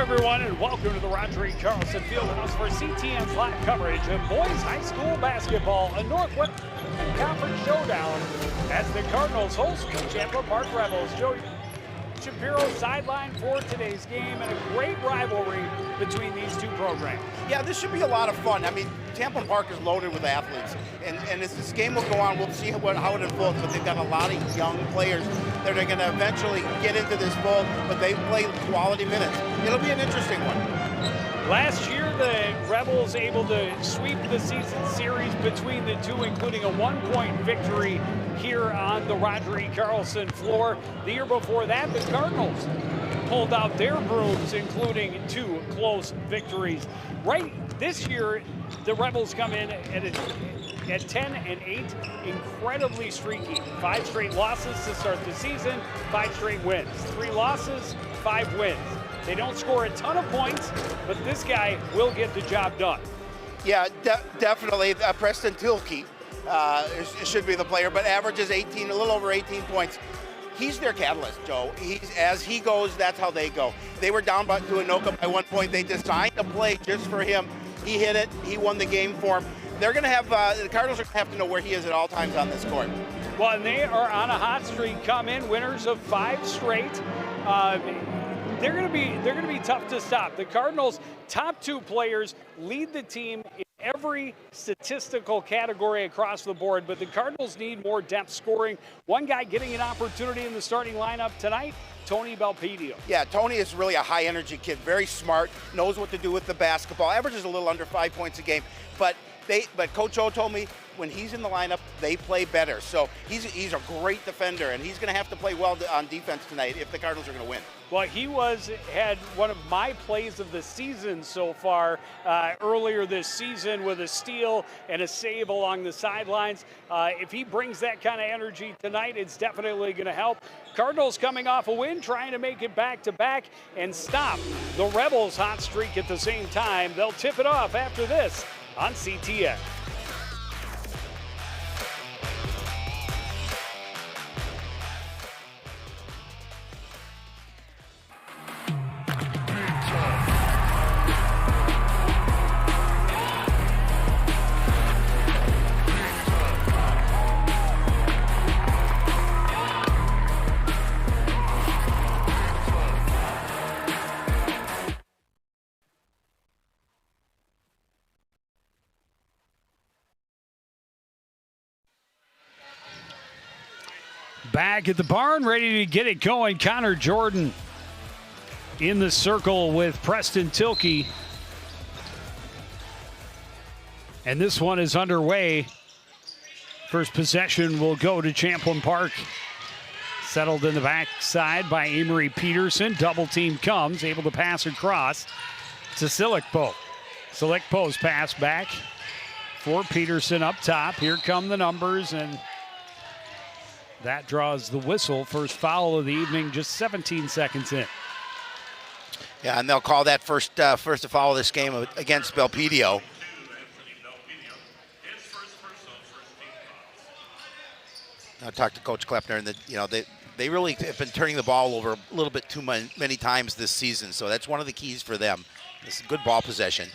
everyone, and welcome to the Roger E. Carlson Fieldhouse for CTN's live coverage of boys high school basketball, a Northwest Conference showdown as the Cardinals host the Champlin Park Rebels. Joe Shapiro sideline for today's game, and a great rivalry between these two programs. Yeah, this should be a lot of fun. I mean, Champlin Park is loaded with athletes, and as this game will go on, we'll see how it unfolds, but they've got a lot of young players that are going to eventually get into this fold, but they play quality minutes. It'll be an interesting one. Last year, the Rebels able to sweep the season series between the two, including a one-point victory here on the Roger E. Carlson floor. The year before that, the Cardinals pulled out their brooms, including two close victories. Right this year, the Rebels come in at 10-8, incredibly streaky. 5 straight losses to start the season, 5 straight wins. 3 losses, 5 wins. They don't score a ton of points, but this guy will get the job done. Yeah, definitely. Preston Tilke should be the player, but averages 18, a little over 18 points. He's their catalyst, Joe. As he goes, that's how they go. They were down to Anoka by 1 point. They designed a play just for him. He hit it. He won the game for him. They're going to have the Cardinals are going to have to know where he is at all times on this court. Well, and they are on a hot streak. Come in winners of 5 straight. They're going to be tough to stop. The Cardinals' top 2 players lead the team in every statistical category across the board, but the Cardinals need more depth scoring. One guy getting an opportunity in the starting lineup tonight, Tony Belpedio. Yeah, Tony is really a high-energy kid, very smart, knows what to do with the basketball, averages a little under 5 points a game, but Coach O told me when he's in the lineup, they play better. So he's a great defender, and he's going to have to play well on defense tonight if the Cardinals are going to win. Well, he had one of my plays of the season so far earlier this season with a steal and a save along the sidelines. If he brings that kind of energy tonight, it's definitely going to help. Cardinals coming off a win, trying to make it back-to-back and stop the Rebels' hot streak at the same time. They'll tip it off after this on CTN. Back at the barn, ready to get it going. Connor Jordan in the circle with Preston Tilke. And this one is underway. First possession will go to Champlin Park. Settled in the backside by Amory Peterson. Double team comes, able to pass across to Silikpo. Silikpo's pass back for Peterson up top. Here come the numbers, and that draws the whistle. First foul of the evening, just 17 seconds in. Yeah, and they'll call that first to foul of this game against Belpedio. I talked to Coach Klepner, and they really have been turning the ball over a little bit too many times this season, so that's one of the keys for them. It's a good ball possession.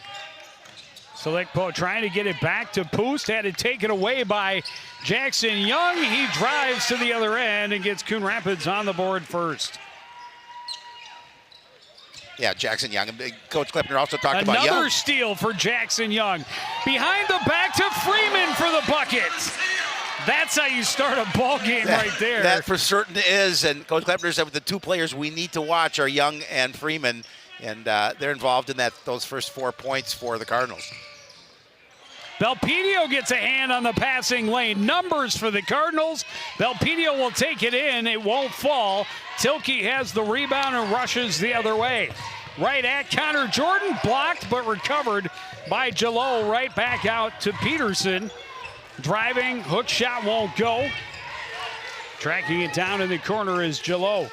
Silikpo trying to get it back to Poost, had it taken away by Jackson Young. He drives to the other end and gets Coon Rapids on the board first. Yeah, Jackson Young. Coach Klepner also talked about Young. Another steal for Jackson Young. Behind the back to Freeman for the bucket. That's how you start a ball game right there. That for certain is, and Coach Klepner said the 2 players we need to watch are Young and Freeman, and they're involved in those first 4 points for the Cardinals. Belpedio gets a hand on the passing lane. Numbers for the Cardinals. Belpedio will take it in. It won't fall. Tilke has the rebound and rushes the other way. Right at Connor Jordan. Blocked but recovered by Jalot. Right back out to Peterson. Driving. Hook shot won't go. Tracking it down in the corner is Jalot.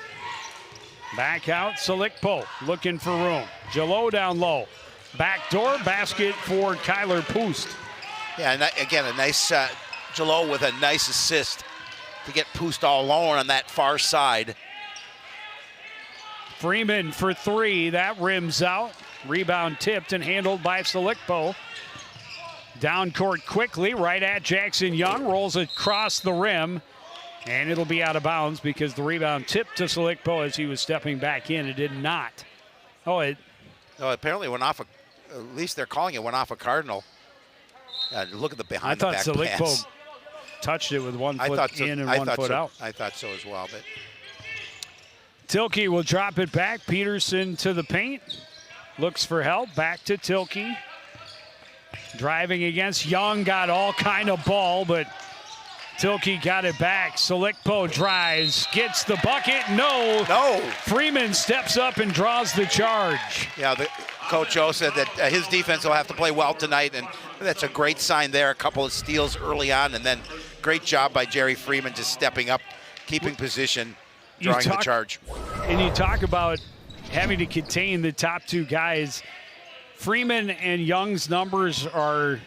Back out Silikpo. Looking for room. Jalot down low. Backdoor basket for Kyler Poost. Yeah, and again, a nice Jalot with a nice assist to get Poost all alone on that far side. Freeman for three. That rims out. Rebound tipped and handled by Selikpo. Down court quickly, right at Jackson Young. Rolls across the rim. And it'll be out of bounds because the rebound tipped to Selikpo as he was stepping back in. It did not. No, apparently it went off. At least they're calling it went off a Cardinal. Look at the behind the back pass. I thought Selikpo touched it with 1 foot in and 1 foot out. I thought so as well. But Tilke will drop it back. Peterson to the paint. Looks for help. Back to Tilke. Driving against Young. Got all kind of ball, but Tilke got it back. Selikpo drives. Gets the bucket. No. Freeman steps up and draws the charge. Yeah, Coach O said that his defense will have to play well tonight, and that's a great sign there. A couple of steals early on, and then great job by Jerry Freeman just stepping up, keeping position, drawing the charge. And you talk about having to contain the top two guys. Freeman and Young's numbers are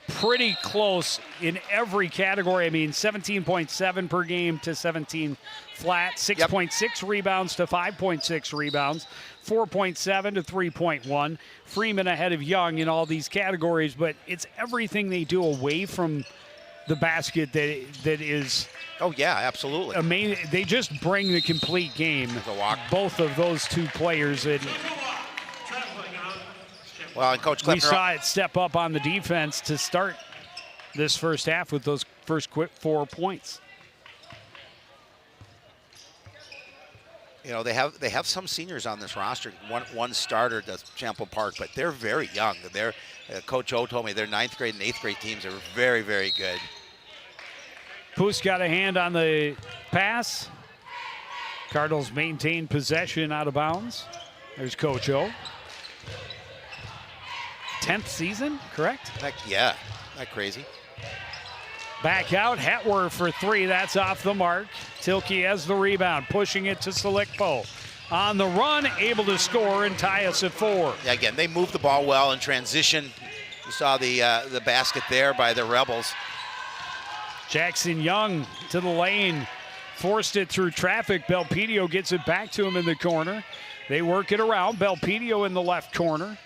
pretty close in every category. I mean, 17.7 per game to 17 flat, 6.6 rebounds to 5.6 rebounds, 4.7 to 3.1. Freeman ahead of Young in all these categories, but it's everything they do away from the basket that is. Oh yeah, absolutely. Amazing. They just bring the complete game. Both of those two players. Well, and Coach Klippner, we saw it step up on the defense to start this first half with those first quick 4 points. You know, they have some seniors on this roster. One starter does Champlin Park, but they're very young. They're Coach O told me their 9th grade and 8th grade teams are very, very good. Poos got a hand on the pass. Cardinals maintain possession out of bounds. There's Coach O. 10th season, correct? Yeah, not crazy. Back out, Hetwer for three. That's off the mark. Tilke has the rebound, pushing it to Selikpo. On the run, able to score and tie us at 4. Yeah, again, they moved the ball well in transition. You saw the basket there by the Rebels. Jackson Young to the lane, forced it through traffic. Belpedio gets it back to him in the corner. They work it around. Belpedio in the left corner.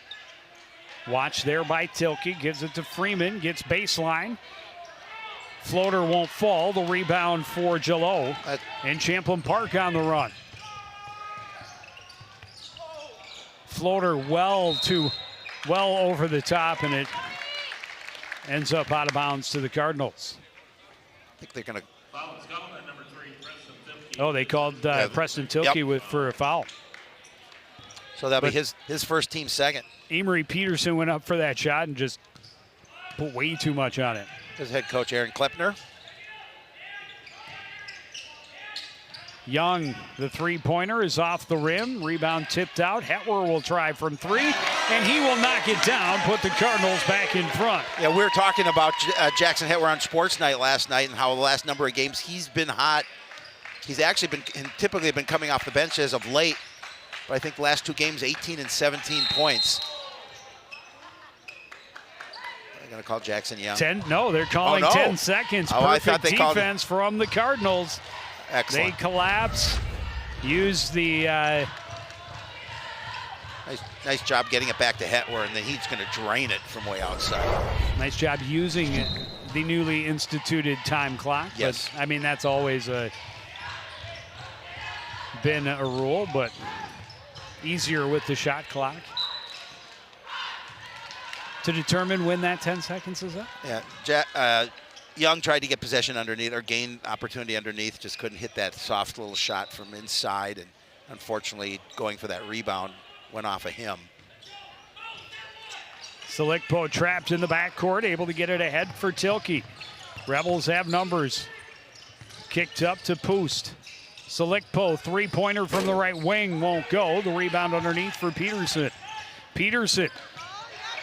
Watch there by Tilke, gives it to Freeman, gets baseline. Floater won't fall. The rebound for Jalot. And Champlin Park on the run. Floater well over the top, and it ends up out of bounds to the Cardinals. I think they're going to. Oh, they called Preston Tilke for a foul. So that'll be his first team second. Emery Peterson went up for that shot and just put way too much on it. His head coach, Aaron Klippner. Young, the three-pointer is off the rim. Rebound tipped out. Hetwer will try from three, and he will knock it down, put the Cardinals back in front. Yeah, we were talking about Jackson Hetwer on Sports Night last night and how the last number of games he's been hot. He's actually typically been coming off the bench as of late, but I think the last 2 games, 18 and 17 points. They're going to call Jackson Young. 10? No, they're calling 10 seconds. Oh, perfect defense from the Cardinals. Excellent. They collapse, use the... Nice job getting it back to Hetwer, and then he's going to drain it from way outside. Nice job using the newly instituted time clock. Yes. But, I mean, that's always been a rule, but easier with the shot clock to determine when that 10 seconds is up. Yeah, Young tried to get possession underneath or gain opportunity underneath, just couldn't hit that soft little shot from inside, and unfortunately going for that rebound went off of him. Selikpo trapped in the backcourt, able to get it ahead for Tilke. Rebels have numbers. Kicked up to Poost. Selikpo, three-pointer from the right wing, won't go. The rebound underneath for Peterson. Peterson.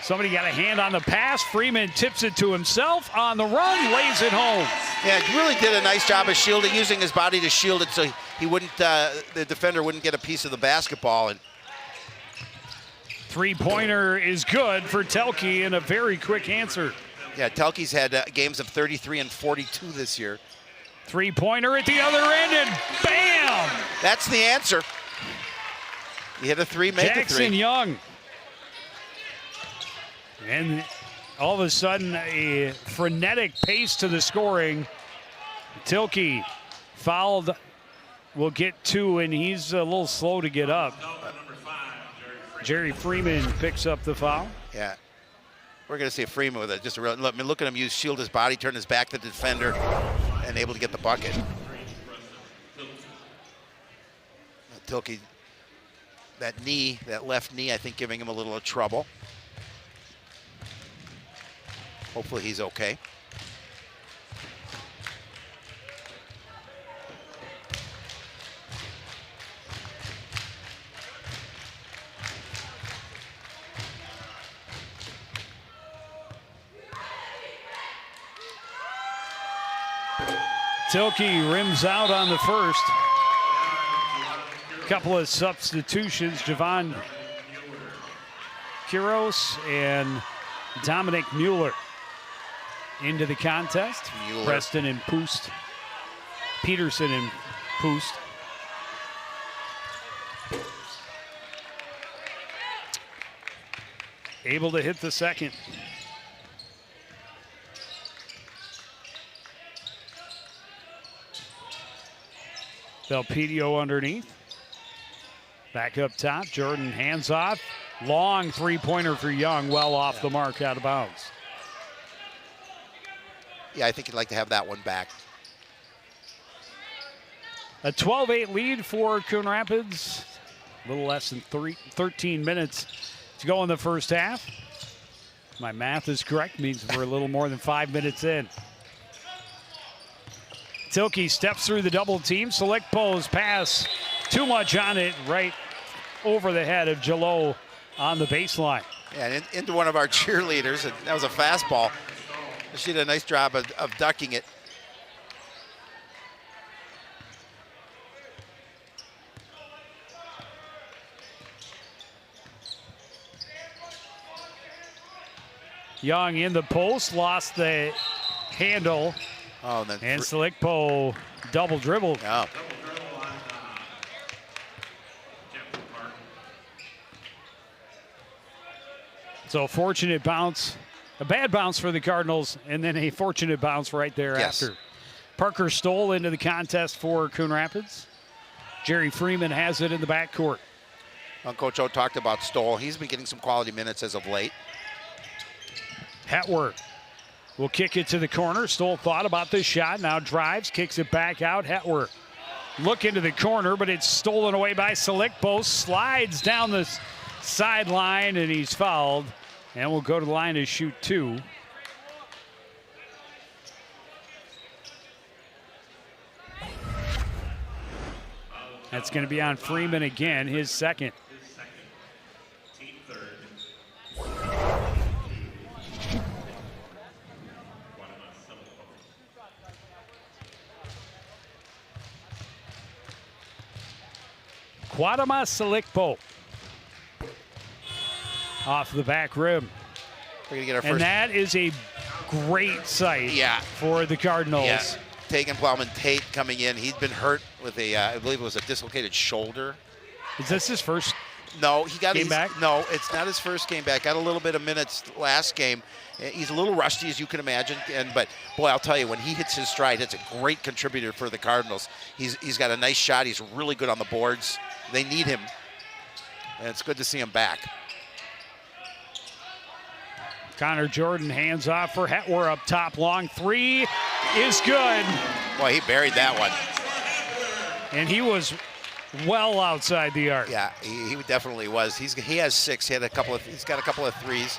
Somebody got a hand on the pass. Freeman tips it to himself. On the run, lays it home. Yeah, he really did a nice job of shielding, using his body to shield it so he wouldn't, the defender wouldn't get a piece of the basketball. And three-pointer is good for Tilke, and a very quick answer. Yeah, Telke's had games of 33 and 42 this year. Three-pointer at the other end, and bam! That's the answer. You hit a three, make a Jackson three. Young. And all of a sudden, a frenetic pace to the scoring. Tilke fouled, will get 2, and he's a little slow to get up. Jerry Freeman picks up the foul. Yeah. We're going to see a Freeman with it. Just a real, look at him shield his body, turn his back to the defender, and able to get the bucket. Tilke, that knee, that left knee, I think giving him a little trouble. Hopefully he's okay. Tilke rims out on the first. Couple of substitutions, Javon Quiros and Dominic Mueller into the contest. Mueller. Preston and Poost. Peterson and Poost. Able to hit the second. Belpedio underneath. Back up top, Jordan hands off. Long three-pointer for Young, well off the mark, out of bounds. Yeah, I think he'd like to have that one back. A 12-8 lead for Coon Rapids. A little less than 13 minutes to go in the first half. My math is correct, means we're a little more than 5 minutes in. Tilke steps through the double team. Select pose pass. Too much on it, right over the head of Jalot on the baseline. Yeah, and into one of our cheerleaders, and that was a fastball. She did a nice job of ducking it. Young in the post, lost the handle. Oh, and then And Selikpo double dribbled. Yeah. So a fortunate bounce, a bad bounce for the Cardinals, and then a fortunate bounce right there Yes. after. Parker Stoll into the contest for Coon Rapids. Jerry Freeman has it in the backcourt. Coach O talked about Stoll. He's been getting some quality minutes as of late. Hetwer will kick it to the corner. Stoll thought about this shot, now drives, kicks it back out. Hetwer look into the corner, but it's stolen away by Selikpo. Slides down the sideline, and he's fouled. And will go to the line to shoot 2. That's going to be on Freeman again, his second. Kwadama Selikpo off the back rim. We're gonna get our And first. that is a great sight Yeah. for the Cardinals. Yeah. Taking Plowman Tate coming in. He's been hurt with a, I believe it was a dislocated shoulder. Is this his first? No, he got Game his, back? No, it's not his first game back. Got a little bit of minutes last game. He's a little rusty, as you can imagine. But boy, I'll tell you, when he hits his stride, it's a great contributor for the Cardinals. He's got a nice shot. He's really good on the boards. They need him, and it's good to see him back. Connor Jordan hands off for Hetwer up top. Long three is good. Boy, he buried that one. And he was well outside the arc. Yeah, he definitely was. He has 6. He's got a couple of threes.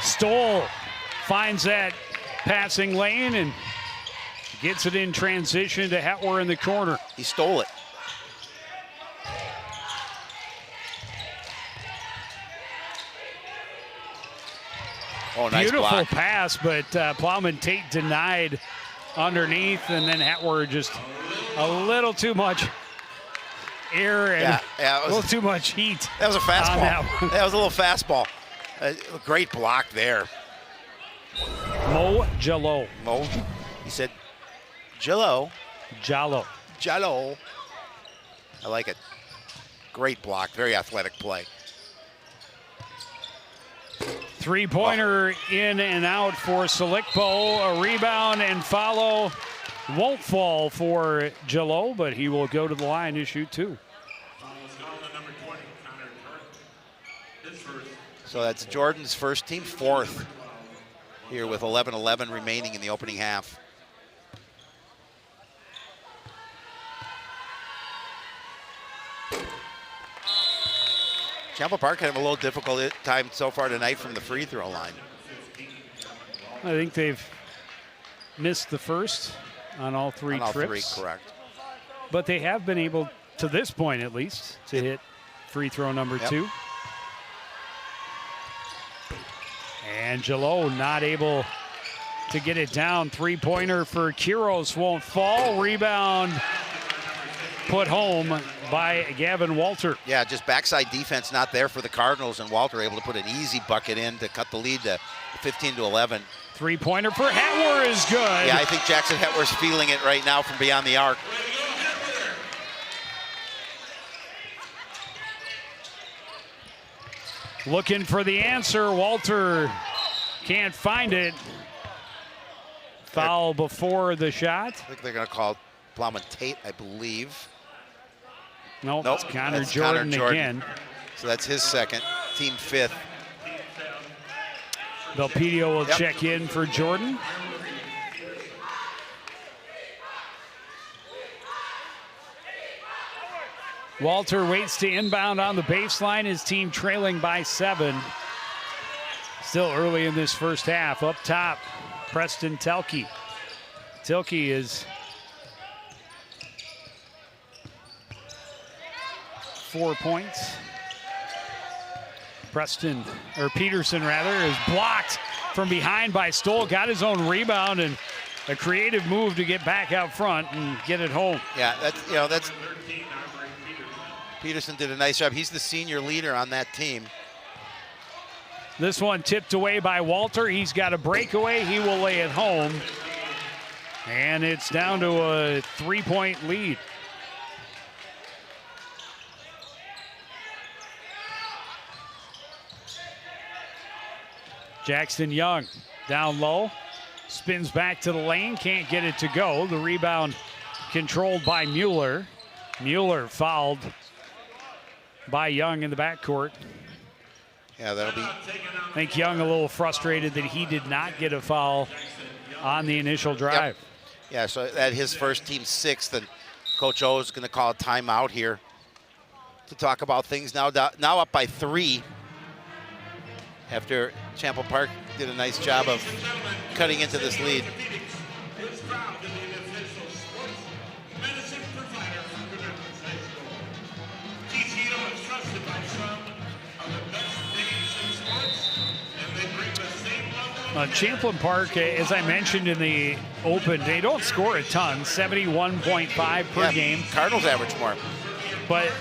Stoll finds that passing lane and gets it in transition to Hetwer in the corner. He stole it. Oh, nice Beautiful block. pass, but Plowman Tate denied underneath, and then Hetwer just a little too much air and yeah, a little too much heat. That was a fastball. on that one. That was a little fastball. Great block there. Mo Jalot. Mo, he said, Jello. Jallo. Jello. I like it. Great block, very athletic play. Three-pointer in and out for Selikpo. A rebound and follow won't fall for Jalot, but he will go to the line to shoot 2. So that's Jordan's first team, 4th here with 11:11 remaining in the opening half. Champlin Park had a little difficult time so far tonight from the free throw line. I think they've missed the first on all 3 on all trips. 3, correct. But they have been able, to this point at least, to hit free throw number 2. And Jalot not able to get it down. Three-pointer for Quiros won't fall. Rebound put home by Gavin Walter. Yeah, just backside defense not there for the Cardinals, and Walter able to put an easy bucket in to cut the lead to 15-11. Three-pointer for Hetwer is good. Yeah, I think Jackson Hetwer's feeling it right now from beyond the arc. Looking for the answer. Walter can't find it. Foul before the shot. I think they're going to call Plowman Tate, I believe. Nope, it's Connor that's Jordan Connor again. So that's his second, team 5th. Belpedio will check in for Jordan. Walter waits to inbound on the baseline. His team trailing by 7. Still early in this first half. Up top, Preston Telke. Telke is 4 points. Peterson is blocked from behind by Stoll. Got his own rebound and a creative move to get back out front and get it home. Yeah, that's Peterson did a nice job. He's the senior leader on that team. This one tipped away by Walter. He's got a breakaway. He will lay it home. And it's down to a 3-point lead. Jackson Young down low. Spins back to the lane. Can't get it to go. The rebound controlled by Mueller. Mueller fouled by Young in the backcourt. Yeah, that'll be. I think Young a little frustrated that he did not get a foul on the initial drive. Yep. Yeah, so at his first team 6th, and Coach O is going to call a timeout here to talk about things. Now up by 3 after Champlin Park did a nice job of cutting into this lead. Champlin Park, as I mentioned in the open, they don't score a ton, 71.5 per game. Cardinals average more. But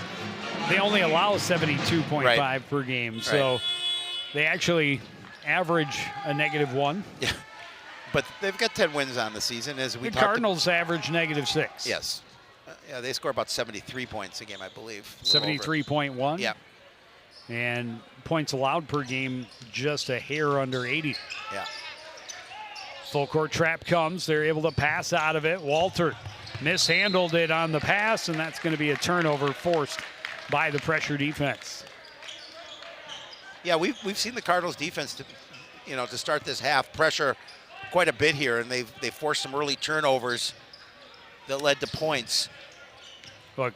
they only allow 72.5 per game. So they actually average a -1. Yeah, but they've got 10 wins on the season. As we the Cardinals average -6. Yes. Yeah, they score about 73 points a game, I believe. 73.1. Yeah. And points allowed per game just a hair under 80. Yeah. Full court trap comes. They're able to pass out of it. Walter mishandled it on the pass, and that's going to be a turnover forced by the pressure defense. Yeah, we've seen the Cardinals defense to start this half pressure quite a bit here, and they forced some early turnovers that led to points. Look.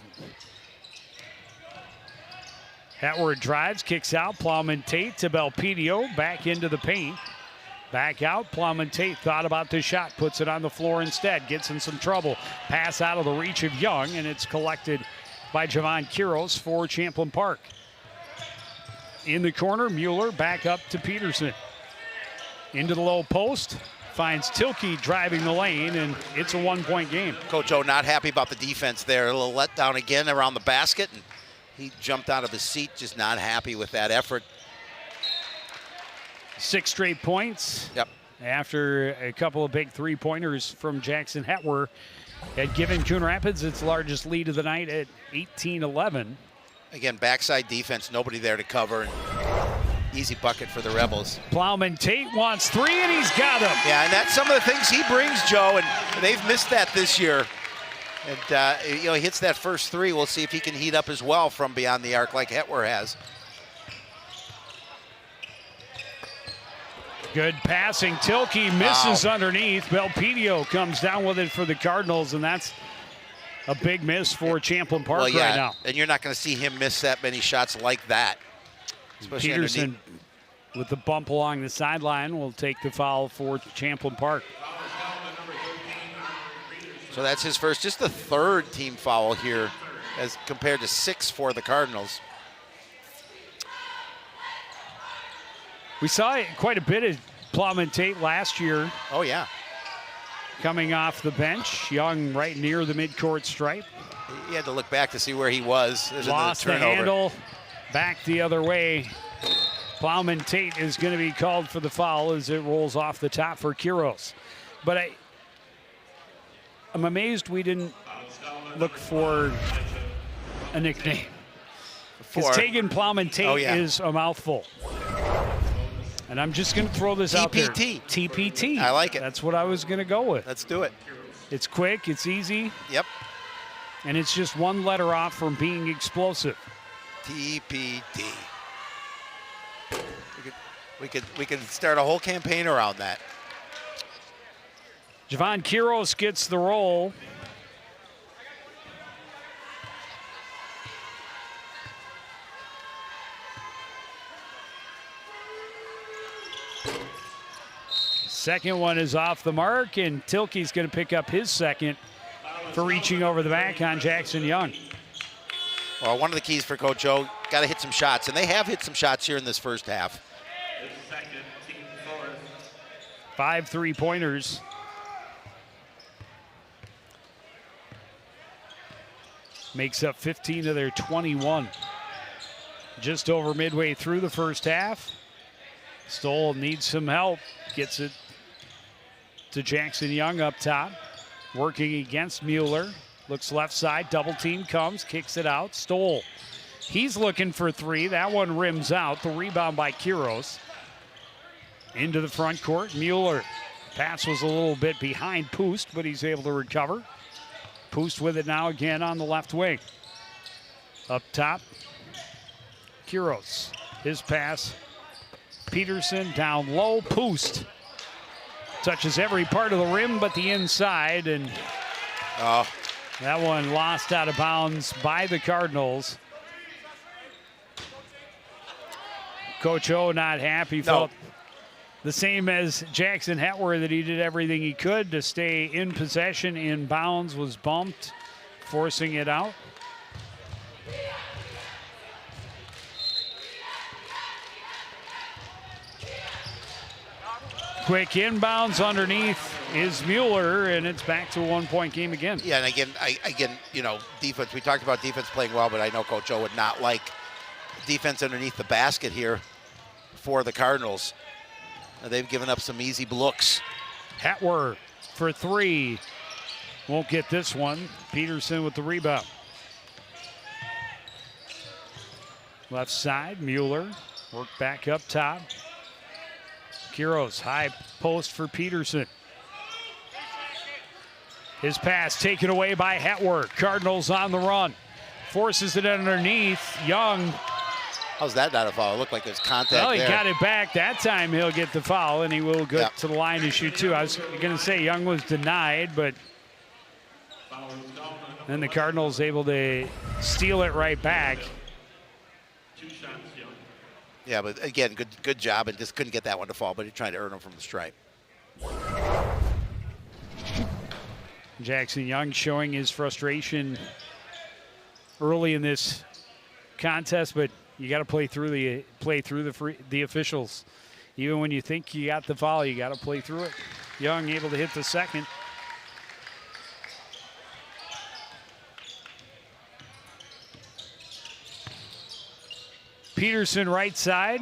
Hatward drives, kicks out. Plowman Tate to Belpedio, back into the paint. Back out. Plowman Tate thought about the shot, puts it on the floor instead, gets in some trouble. Pass out of the reach of Young, and it's collected by Javon Quiros for Champlin Park. In the corner, Mueller back up to Peterson. Into the low post, finds Tilke driving the lane, and it's a 1-point game. Coach O not happy about the defense there. A little letdown again around the basket, and he jumped out of his seat, just not happy with that effort. 6 straight points. Yep. After a couple of big three-pointers from Jackson Hetwer had given Coon Rapids its largest lead of the night at 18-11. Again, backside defense, nobody there to cover. And easy bucket for the Rebels. Plowman Tate wants three, and he's got him. Yeah, and that's some of the things he brings, Joe, and they've missed that this year. And, he hits that first three. We'll see if he can heat up as well from beyond the arc like Hetwer has. Good passing. Tilke misses underneath. Belpedio comes down with it for the Cardinals, and that's a big miss for Champlin Park right now. And you're not going to see him miss that many shots like that. Peterson with the bump along the sideline will take the foul for Champlin Park. So that's his first, just the third team foul here as compared to 6 for the Cardinals. We saw quite a bit of Plowman Tate last year. Oh, yeah. Coming off the bench, Young right near the midcourt stripe. He had to look back to see where he was. There's lost the handle, back the other way. Plowman Tate is going to be called for the foul as it rolls off the top for Quiros. But I'm amazed we didn't look for a nickname. Because Tegan Plowman Tate is a mouthful. And I'm just going to throw this out there. TPT. I like it. That's what I was going to go with. Let's do it. It's quick. It's easy. Yep. And it's just one letter off from being explosive. TPT. We could start a whole campaign around that. Javon Quiros gets the roll. Second one is off the mark, and Tilke's going to pick up his second for reaching over the back on Jackson Young. Well, one of the keys for Coach O, got to hit some shots, and they have hit some shots here in this first half. 5 3-pointers. Makes up 15 of their 21. Just over midway through the first half. Stoll needs some help. Gets it to Jackson Young up top. Working against Mueller. Looks left side. Double team comes. Kicks it out. Stoll. He's looking for three. That one rims out. The rebound by Quiros. Into the front court. Mueller. Pass was a little bit behind Poost, but he's able to recover. Poost with it now again on the left wing. Up top. Quiros. His pass. Peterson down low. Poost touches every part of the rim but the inside, and that one lost out of bounds by the Cardinals. Coach O not happy. Felt the same as Jackson Hetwer, that he did everything he could to stay in possession. In bounds, was bumped, forcing it out. Quick inbounds underneath is Mueller, and it's back to a 1-point game again. Yeah, and again, defense. We talked about defense playing well, but I know Coach O would not like defense underneath the basket here for the Cardinals. They've given up some easy looks. Hetwer for three. Won't get this one. Peterson with the rebound. Left side, Mueller. Work back up top. Quiros, high post for Peterson. His pass taken away by Hetwer. Cardinals on the run. Forces it underneath. Young. How's that not a foul? It looked like there's contact there. Well, he got it back. That time he'll get the foul, and he will go to the line to shoot two. I was going to say Young was denied, but then the Cardinals able to steal it right back. Yeah, but again, good job, and just couldn't get that one to fall, but he tried to earn him from the stripe. Jackson Young showing his frustration early in this contest, but you got to play through the officials. Even when you think you got the foul, you got to play through it. Young able to hit the second. Peterson right side.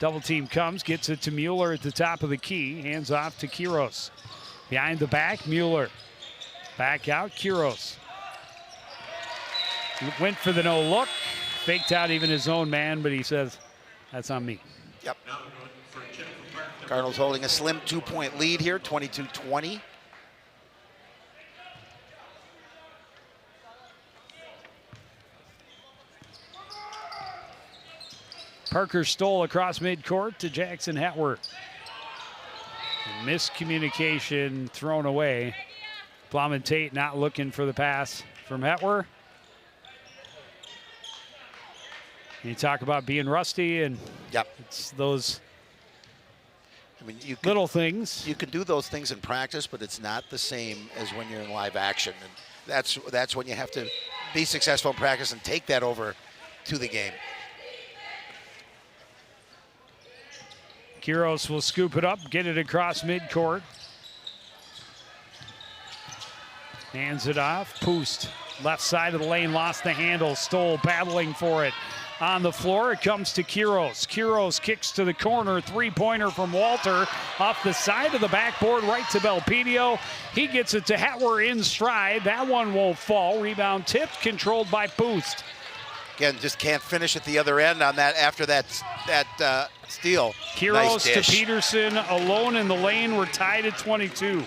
Double team comes, gets it to Mueller at the top of the key. Hands off to Quiros. Behind the back, Mueller. Back out, Quiros. Went for the no look. faked out even his own man, but he says, that's on me. Yep. Cardinals holding a slim 2-point lead here, 22-20. Parker Stoll across midcourt to Jackson Hetwer. Miscommunication thrown away. Plowman Tate not looking for the pass from Hetwer. You talk about being rusty, and yep, it's those you can, little things. You can do those things in practice, but it's not the same as when you're in live action. And that's when you have to be successful in practice and take that over to the game. Quiros will scoop it up, get it across midcourt. Hands it off. Poost, left side of the lane, lost the handle. Stoll battling for it. On the floor, it comes to Quiros. Quiros kicks to the corner. Three-pointer from Walter. Off the side of the backboard, right to Belpedio. He gets it to Hetwer in stride. That one won't fall. Rebound tipped, controlled by Poost. Again, just can't finish at the other end on that after that steal. Quiros nice to Peterson, alone in the lane. We're tied at 22.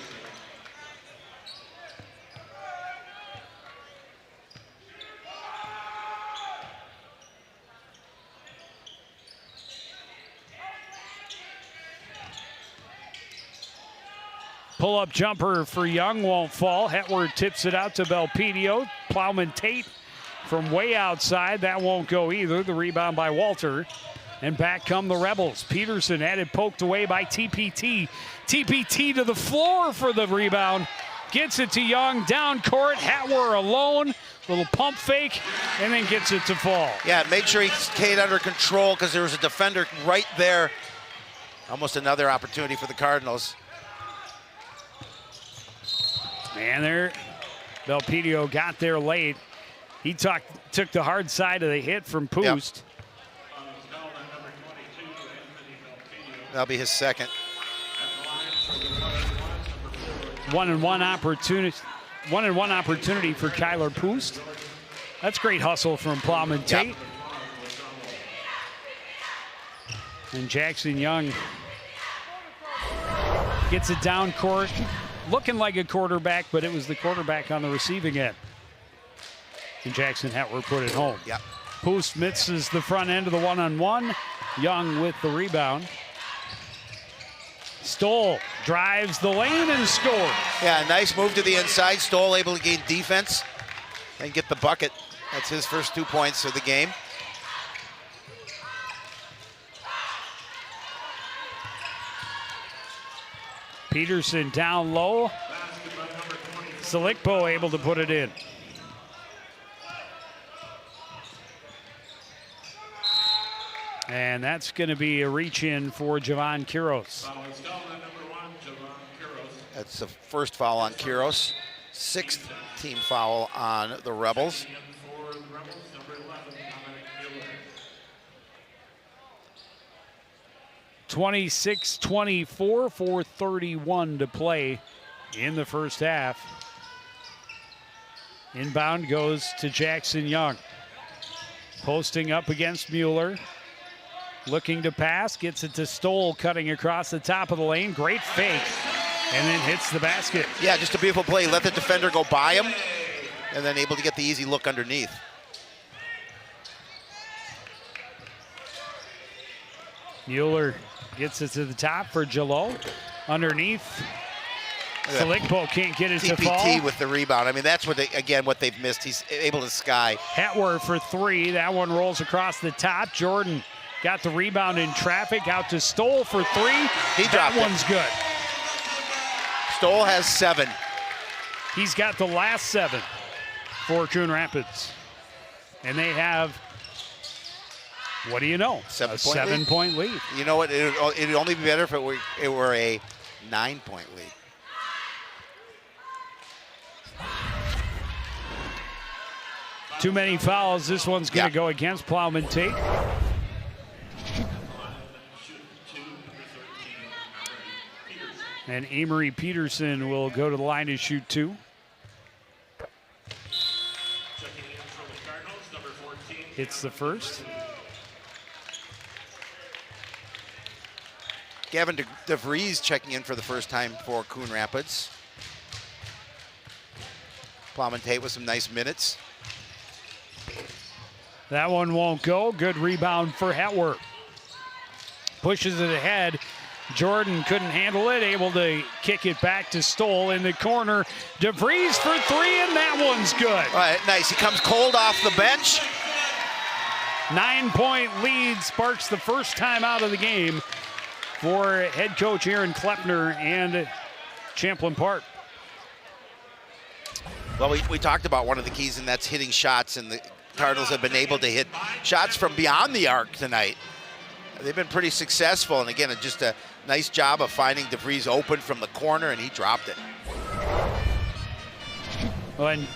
Pull-up jumper for Young won't fall. Hetwer tips it out to Belpedio. Plowman Tate from way outside. That won't go either. The rebound by Walter. And back come the Rebels. Peterson had it poked away by TPT. TPT to the floor for the rebound. Gets it to Young. Down court. Hetwer alone. Little pump fake. And then gets it to fall. Yeah, make sure he stayed under control because there was a defender right there. Almost another opportunity for the Cardinals. Man, there, Belpedio got there late. He took the hard side of the hit from Poost. Yep. That'll be his second. One-and-one opportunity for Kyler Poost. That's great hustle from Plowman Tate. Yep. And Jackson Young gets it down court. Looking like a quarterback, but it was the quarterback on the receiving end. And Jackson Hetwer put it home. Yep. Poost misses the front end of the one-on-one. Young with the rebound. Stoll drives the lane and scores. Yeah, nice move to the inside. Stoll able to gain defense and get the bucket. That's his first 2 points of the game. Peterson down low. Selikpo able to put it in. And that's going to be a reach in for Javon Quiros. That's the first foul on Quiros. Sixth team foul on the Rebels. (26-24), 4:31 to play in the first half. Inbound goes to Jackson Young. Posting up against Mueller. Looking to pass, gets it to Stoll, cutting across the top of the lane. Great fake, and then hits the basket. Yeah, just a beautiful play. Let the defender go by him, and then able to get the easy look underneath. Mueller gets it to the top for Jalot. Underneath, Selikpo can't get it to fall. TPT with the rebound. I mean, that's what what they've missed. He's able to sky. Hetwer for three. That one rolls across the top. Jordan got the rebound in traffic. Out to Stoll for three. He dropped that one's good. Stoll has 7. He's got the last 7 for Coon Rapids. And they have, what do you know? A 7-point lead. You know what? It'd only be better if it were a 9-point lead. Too many fouls. This one's going to go against Plowman Tate. And Amory Peterson will go to the line to shoot 2. Checking in for the Cardinals, number 14, hits the first. Gavin DeVries checking in for the first time for Coon Rapids. Plowman Tate with some nice minutes. That one won't go. Good rebound for Hetwer. Pushes it ahead. Jordan couldn't handle it, able to kick it back to Stoll in the corner. DeVries for three, and that one's good. All right, nice. He comes cold off the bench. 9-point lead sparks the first time out of the game for head coach Aaron Klepner and Champlin Park. Well, we talked about one of the keys, and that's hitting shots, and the Cardinals have been able to hit shots from beyond the arc tonight. They've been pretty successful, and again, just a nice job of finding DeVries open from the corner, and he dropped it. And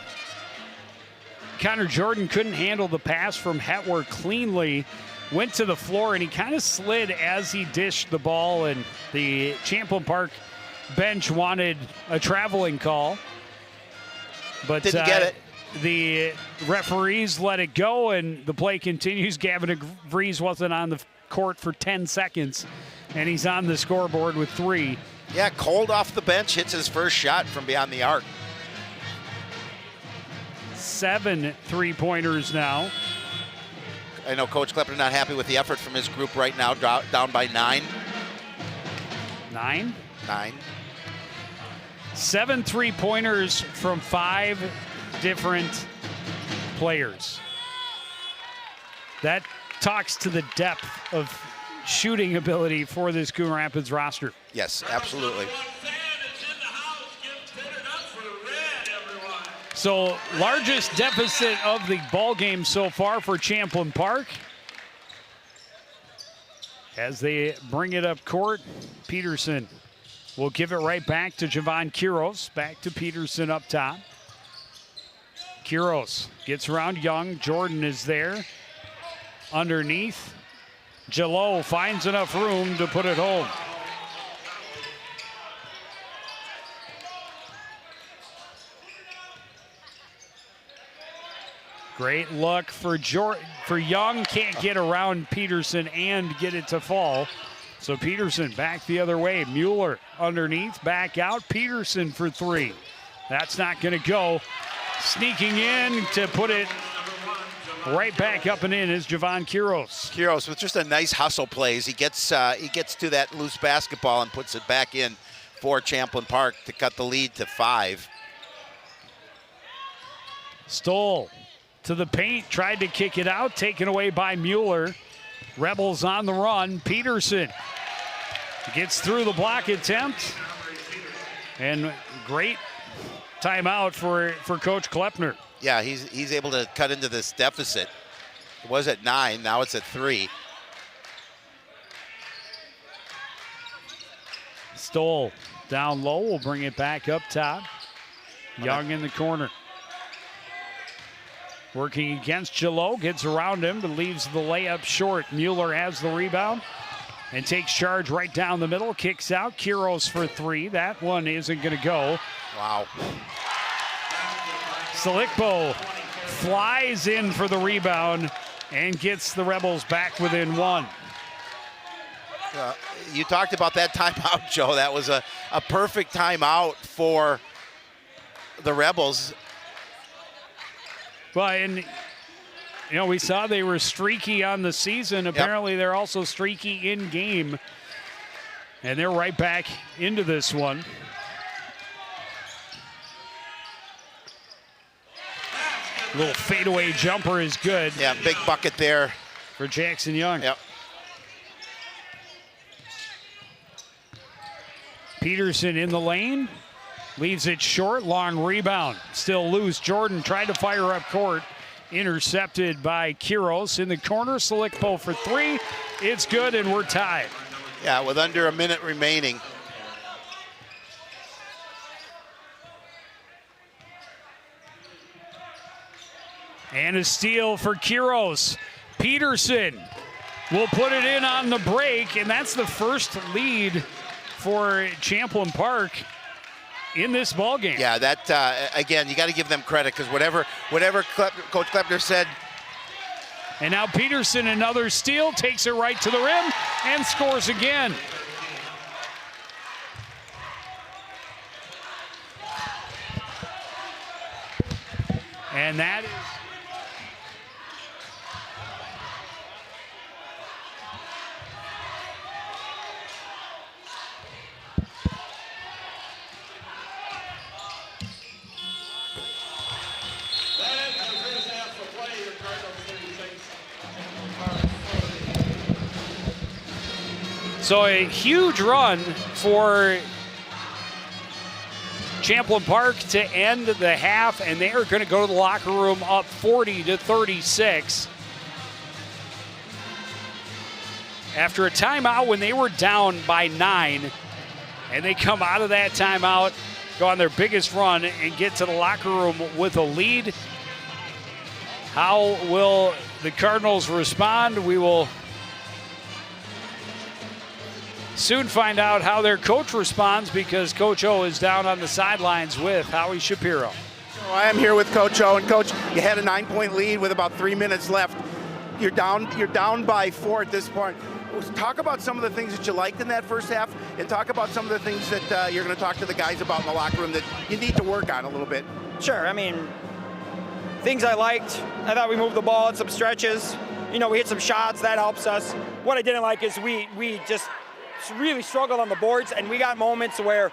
Connor Jordan couldn't handle the pass from Hetwer cleanly. Went to the floor, and he kind of slid as he dished the ball, and the Champlin Park bench wanted a traveling call. But didn't get it. The referees let it go, and the play continues. Gavin DeVries wasn't on the court for 10 seconds, and he's on the scoreboard with 3. Yeah, cold off the bench, hits his first shot from beyond the arc. 7 3-pointers now. I know Coach Klepner not happy with the effort from his group right now, down by 9. 9? 9. 7 3-pointers from 5 different players. That talks to the depth of shooting ability for this Coon Rapids roster. Yes, absolutely. So, largest deficit of the ball game so far for Champlin Park. As they bring it up court, Peterson will give it right back to Javon Quiros. Back to Peterson up top. Quiros gets around Young. Jordan is there. Underneath. Jalot finds enough room to put it home. Great look for Young. Can't get around Peterson and get it to fall. So Peterson back the other way. Mueller underneath, back out. Peterson for 3. That's not going to go. Sneaking in to put it right back up and in is Javon Quiros. Quiros with just a nice hustle plays. He gets to that loose basketball and puts it back in for Champlin Park to cut the lead to 5. Stoll to the paint, tried to kick it out, taken away by Mueller. Rebels on the run. Peterson gets through the block attempt. And great timeout for Coach Klepner. Yeah, he's able to cut into this deficit. It was at 9, now it's at 3. Stoll down low, will bring it back up top. Young in the corner. Working against Jalot, gets around him, but leaves the layup short. Mueller has the rebound and takes charge right down the middle. Kicks out, Quiros for 3. That one isn't going to go. Wow. Salikpo flies in for the rebound and gets the Rebels back within 1. You talked about that timeout, Joe. That was a perfect timeout for the Rebels. Well, and we saw they were streaky on the season. Apparently, they're also streaky in game. And they're right back into this one. Little fadeaway jumper is good. Yeah, big bucket there for Jackson Young. Yep. Peterson in the lane. Leaves it short, long rebound. Still loose. Jordan tried to fire up court. Intercepted by Quiros in the corner. Salikpo for 3. It's good, and we're tied. Yeah, with under a minute remaining. And a steal for Quiros. Peterson will put it in on the break, and that's the first lead for Champlin Park in this ball game. Yeah, that again, you got to give them credit, because whatever Coach Klepner said And now Peterson, another steal, takes it right to the rim and scores again. And that is so a huge run for Champlin Park to end the half, and they are going to go to the locker room up 40-36. After a timeout when they were down by 9, and they come out of that timeout, go on their biggest run, and get to the locker room with a lead. How will the Cardinals respond? We will soon find out how their coach responds, because Coach O is down on the sidelines with Howie Shapiro. I am here with Coach O, and Coach, you had a 9-point lead with about 3 minutes left. You're down by 4 at this point. Talk about some of the things that you liked in that first half, and talk about some of the things that you're going to talk to the guys about in the locker room that you need to work on a little bit. Sure. I mean, things I liked, I thought we moved the ball in some stretches. You know, we hit some shots, that helps us. What I didn't like is we just really struggled on the boards, and we got moments where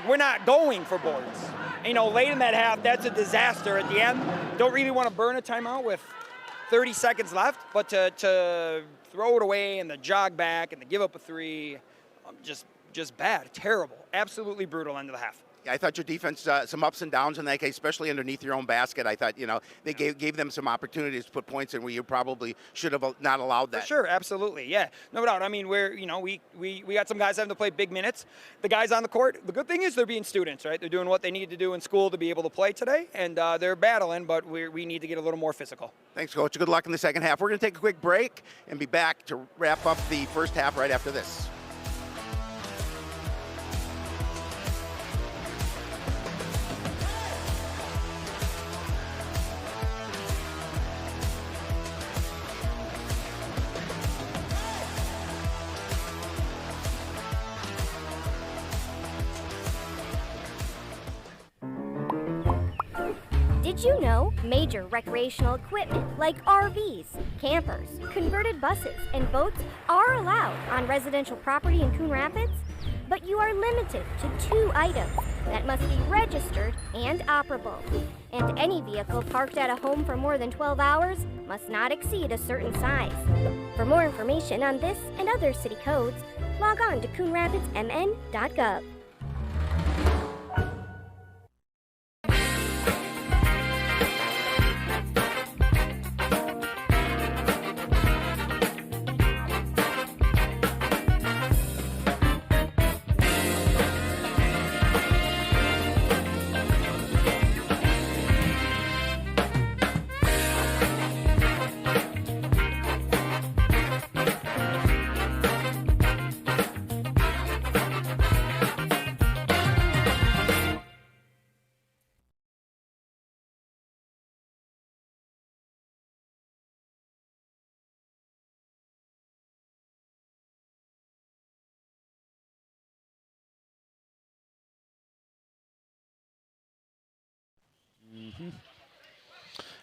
we're not going for boards. You know, late in that half, that's a disaster at the end. Don't really want to burn a timeout with 30 seconds left, but to throw it away and the jog back and to give up a 3, just bad, terrible, absolutely brutal end of the half. Yeah, I thought your defense, some ups and downs in that case, especially underneath your own basket. I thought, you know, they gave them some opportunities to put points in where you probably should have not allowed that. For sure, absolutely, yeah, no doubt. I mean, we got some guys having to play big minutes. The guys on the court, the good thing is they're being students, right? They're doing what they need to do in school to be able to play today, and they're battling, but we need to get a little more physical. Thanks, Coach. Good luck in the second half. We're going to take a quick break and be back to wrap up the first half right after this. Did you know major recreational equipment like RVs, campers, converted buses, and boats are allowed on residential property in Coon Rapids? But you are limited to 2 items that must be registered and operable. And any vehicle parked at a home for more than 12 hours must not exceed a certain size. For more information on this and other city codes, log on to coonrapidsmn.gov.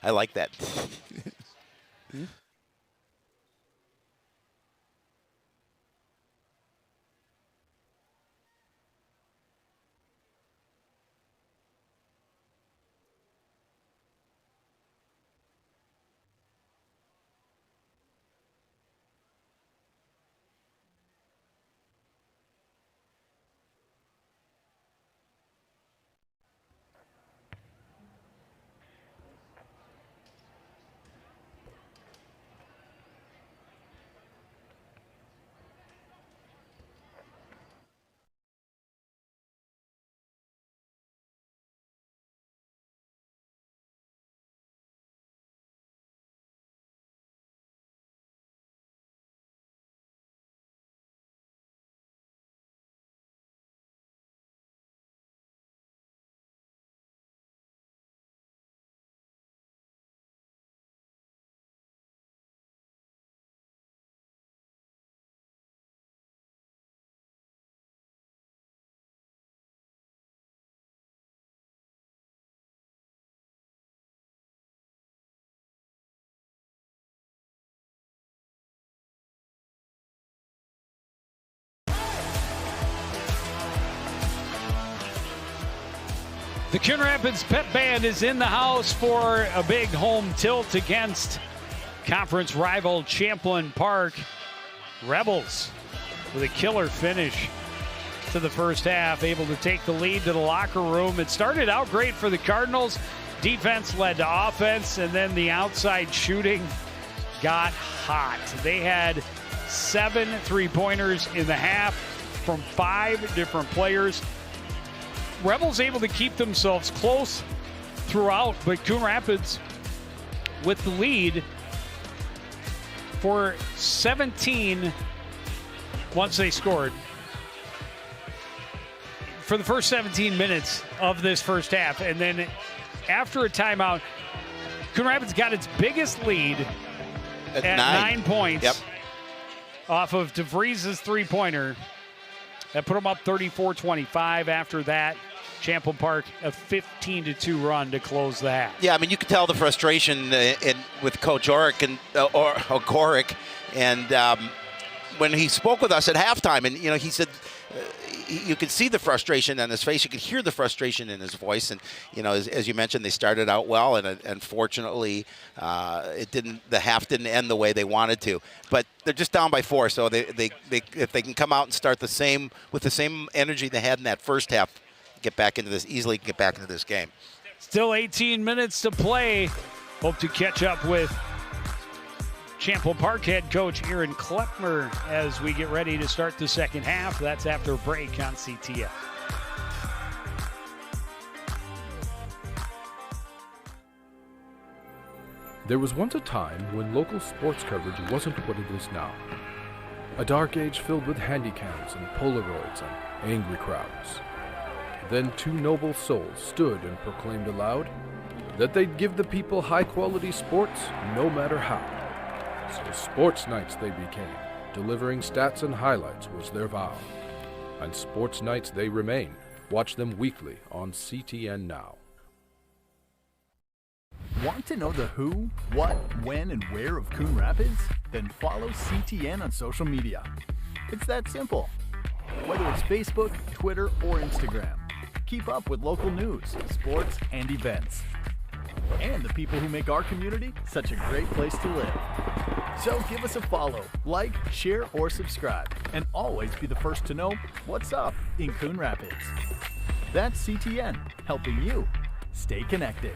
I like that. The Coon Rapids Pep Band is in the house for a big home tilt against conference rival Champlin Park. Rebels with a killer finish to the first half, able to take the lead to the locker room. It started out great for the Cardinals. Defense led to offense, and then the outside shooting got hot. They had 7 3-pointers in the half from 5 different players. Rebels able to keep themselves close throughout, but Coon Rapids with the lead for 17 once they scored. For the first 17 minutes of this first half, and then after a timeout, Coon Rapids got its biggest lead at 9 points. Yep. Off of DeVries' 3-pointer. That put them up 34-25. After that, Champlin Park a 15-2 run to close the half. Yeah, I mean, you could tell the frustration with Coach Ogoric, and when he spoke with us at halftime, and he said you could see the frustration on his face, you could hear the frustration in his voice, and as you mentioned, they started out well, and unfortunately, the half didn't end the way they wanted to. But they're just down by 4, so if they can come out and start with the same energy they had in that first half, easily get back into this game. Still 18 minutes to play. Hope to catch up with Champlin Park head coach Aaron Klepner as we get ready to start the second half. That's after a break on CTF. There was once a time when local sports coverage wasn't what it is now. A dark age filled with handycams and Polaroids and angry crowds. Then 2 noble souls stood and proclaimed aloud that they'd give the people high-quality sports no matter how. So Sports Nights they became. Delivering stats and highlights was their vow. And Sports Nights they remain. Watch them weekly on CTN Now. Want to know the who, what, when, and where of Coon Rapids? Then follow CTN on social media. It's that simple. Whether it's Facebook, Twitter, or Instagram, keep up with local news, sports, and events. And the people who make our community such a great place to live. So give us a follow, like, share, or subscribe, and always be the first to know what's up in Coon Rapids. That's CTN, helping you stay connected.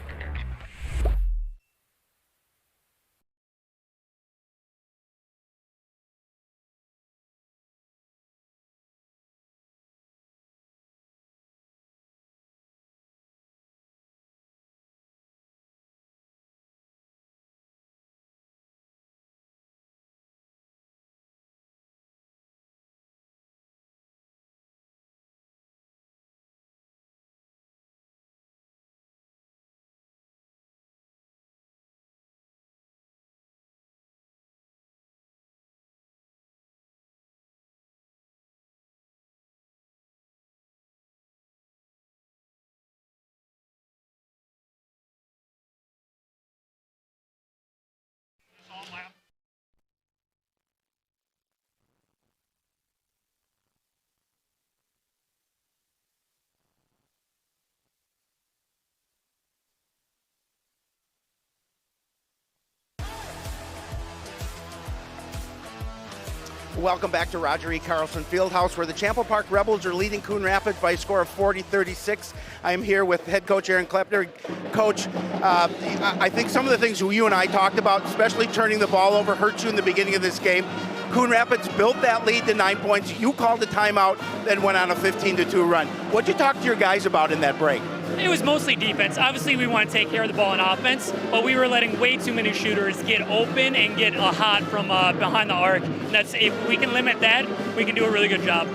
Welcome back to Roger E. Carlson Fieldhouse, where the Champlin Park Rebels are leading Coon Rapids by a score of 40-36. I am here with head coach Aaron Klepner. Coach, I think some of the things you and I talked about, especially turning the ball over, hurt you in the beginning of this game. Coon Rapids built that lead to 9 points. You called a timeout, then went on a 15-2 run. What'd you talk to your guys about in that break? It was mostly defense. Obviously, we want to take care of the ball in offense, but we were letting way too many shooters get open and get hot from behind the arc. And if we can limit that, we can do a really good job.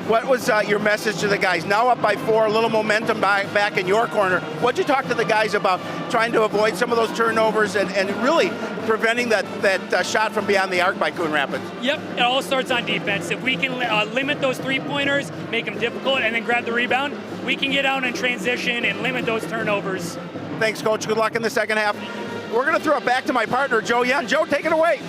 What was your message to the guys? Now up by 4, a little momentum back in your corner. What'd you talk to the guys about trying to avoid some of those turnovers and really preventing that shot from beyond the arc by Coon Rapids? Yep, it all starts on defense. If we can limit those 3-pointers, make them difficult, and then grab the rebound, we can get out in transition and limit those turnovers. Thanks, Coach. Good luck in the second half. We're going to throw it back to my partner, Joe Young. Joe, take it away.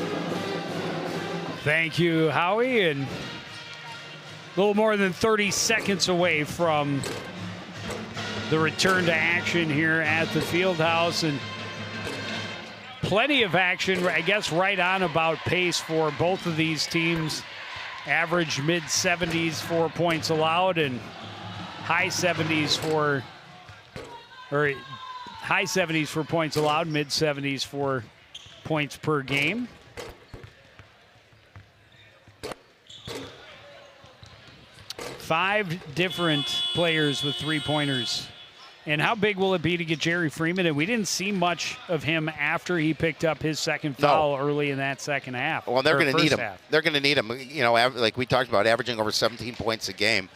Thank you, Howie. And a little more than 30 seconds away from the return to action here at the Fieldhouse, and plenty of action, I guess, right on about pace for both of these teams. Average mid-70s for points allowed and high 70s for points allowed, mid-70s for points per game. Five different players with three-pointers. And how big will it be to get Jerry Freeman? And we didn't see much of him after he picked up his second foul early in that second half. Well, they're going to need him. Half. They're going to need him. You know, like we talked about, averaging over 17 points a game.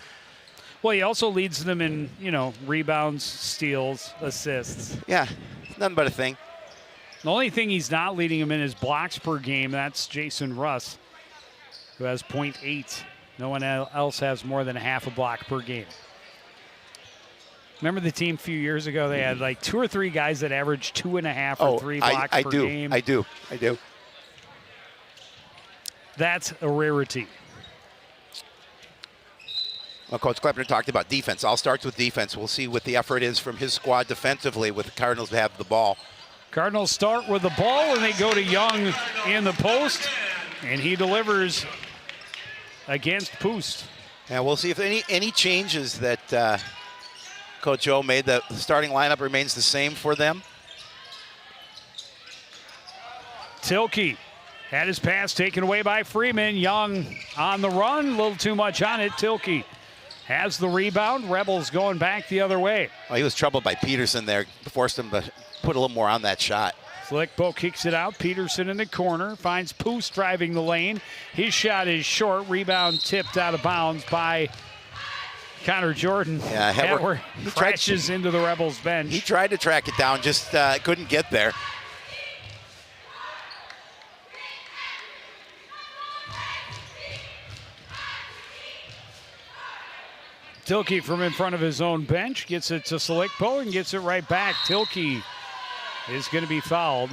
Well, he also leads them in, rebounds, steals, assists. Yeah, nothing but a thing. The only thing he's not leading them in is blocks per game. That's Jason Russ, who has 0.8. No one else has more than a half a block per game. Remember the team a few years ago? They had like 2 or 3 guys that averaged 2.5 or 3 blocks per game. I do. That's a rarity. Well, Coach Kleppner talked about defense. All starts with defense. We'll see what the effort is from his squad defensively with the Cardinals to have the ball. Cardinals start with the ball, and they go to Young in the post, and he delivers against Poost. And we'll see if any changes that Coach O made. The starting lineup remains the same for them. Tilke had his pass taken away by Freeman. Young on the run, a little too much on it. Tilke has the rebound. Rebels going back the other way. Well, he was troubled by Peterson there. Forced him to put a little more on that shot. Slickbo kicks it out. Peterson in the corner. Finds Poost driving the lane. His shot is short. Rebound tipped out of bounds by Connor Jordan. Yeah, Hetwer crashes into the Rebels bench. He tried to track it down, just couldn't get there. Tilke from in front of his own bench gets it to Slickbo and gets it right back. Tilke is going to be fouled.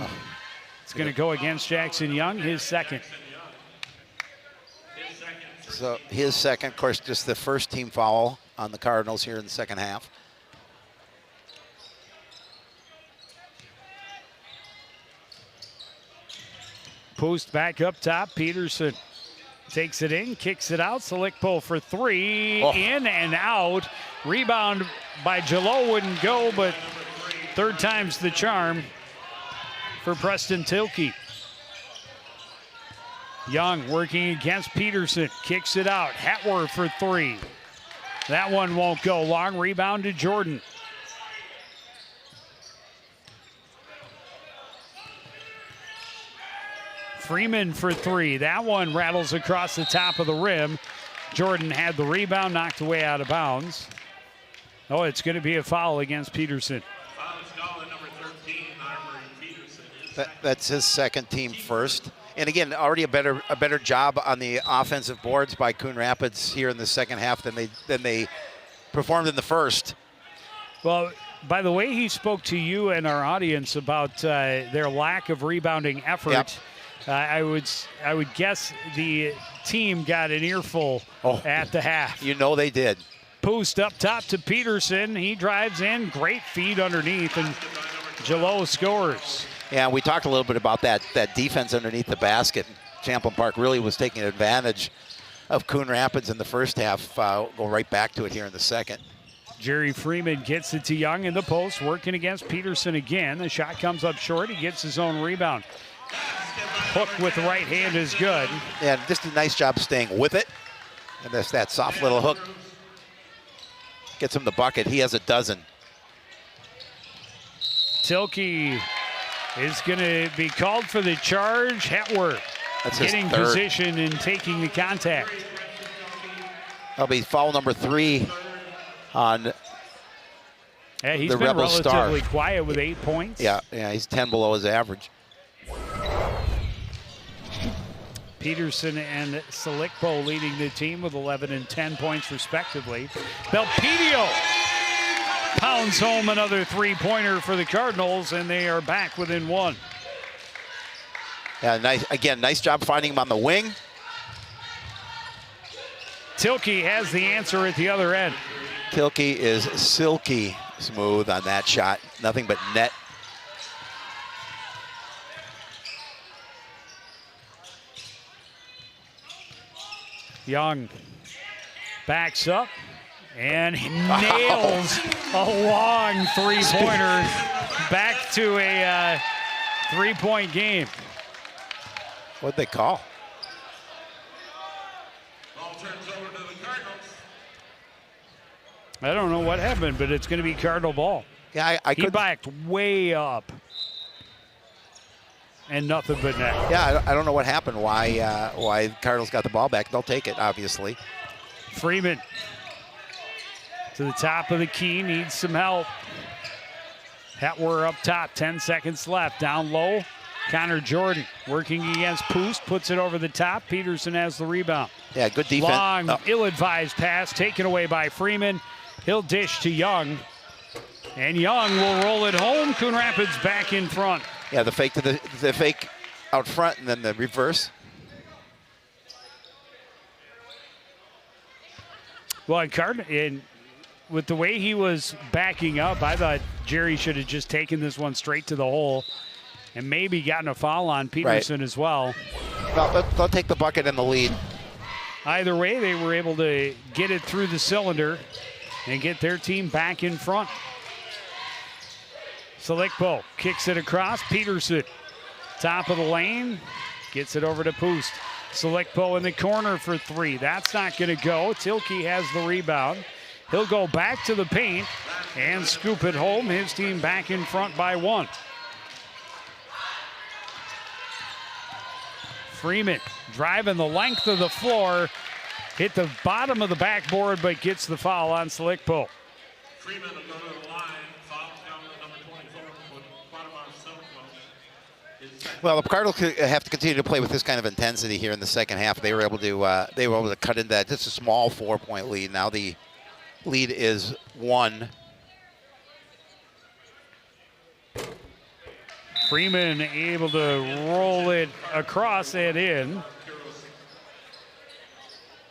It's going to go against Jackson Young, his second. So his second, of course, just the first team foul on the Cardinals here in the second half. Post back up top. Peterson takes it in, kicks it out. Slickbo for 3, in and out. Rebound by Jalot wouldn't go, but third time's the charm for Preston Tilke. Young working against Peterson, kicks it out. Hetwer for 3. That one won't go. Long rebound to Jordan. Freeman for 3. That one rattles across the top of the rim. Jordan had the rebound, knocked away out of bounds. Oh, it's going to be a foul against Peterson. That's his second, team first. And again, already a better job on the offensive boards by Coon Rapids here in the second half than they performed in the first. Well, by the way he spoke to you and our audience about their lack of rebounding effort, yep. I would guess the team got an earful at the half. You know they did. Poost up top to Peterson. He drives in. Great feed underneath, and Jalot scores. Yeah, we talked a little bit about that defense underneath the basket. Champlin Park really was taking advantage of Coon Rapids in the first half. Go right back to it here in the second. Jerry Freeman gets it to Young in the post, working against Peterson again. The shot comes up short. He gets his own rebound. Hook with the right hand is good. Yeah, just a nice job staying with it. And that's that soft little hook. Gets him the bucket. He has a dozen. Tilke is going to be called for the charge. Hetwer getting third. Position and taking the contact. That'll be foul number 3 on he's the been Rebel relatively star. Quiet with 8 points. Yeah, he's 10 below his average. Peterson and Slickbo leading the team with 11 and 10 points respectively. Belpedio pounds home another three-pointer for the Cardinals, and they are back within 1. Yeah, nice job finding him on the wing. Tilke has the answer at the other end. Tilke is silky smooth on that shot. Nothing but net. Young backs up and nails a long three-pointer back to a three-point game. What'd they call? Ball turns over to the Cardinals. I don't know what happened, but it's going to be Cardinal ball. Yeah, He backed way up. And nothing but net. Yeah, I don't know what happened. Why Cardinals got the ball back? They'll take it, obviously. Freeman to the top of the key, needs some help. Hetwer up top, 10 seconds left. Down low, Connor Jordan working against Poost, puts it over the top. Peterson has the rebound. Yeah, good defense. Long, ill-advised pass taken away by Freeman. He'll dish to Young. And Young will roll it home. Coon Rapids back in front. Yeah, the fake to the fake out front and then the reverse. Well, and with the way he was backing up, I thought Jerry should have just taken this one straight to the hole and maybe gotten a foul on Peterson as well. Well, they'll take the bucket and the lead. Either way, they were able to get it through the cylinder and get their team back in front. Selikpo kicks it across. Peterson, top of the lane, gets it over to Poost. Selikpo in the corner for three. That's not going to go. Tilke has the rebound. He'll go back to the paint and scoop it home. His team back in front by one. Freeman driving the length of the floor. Hit the bottom of the backboard, but gets the foul on Selikpo. Freeman will go to the line. Foul down to number 24 with Guatemala Selikpo. Well, the Cardinals have to continue to play with this kind of intensity here in the second half. They were able to cut into that just a small 4-point lead. Now the lead is 1. Freeman able to roll it across and in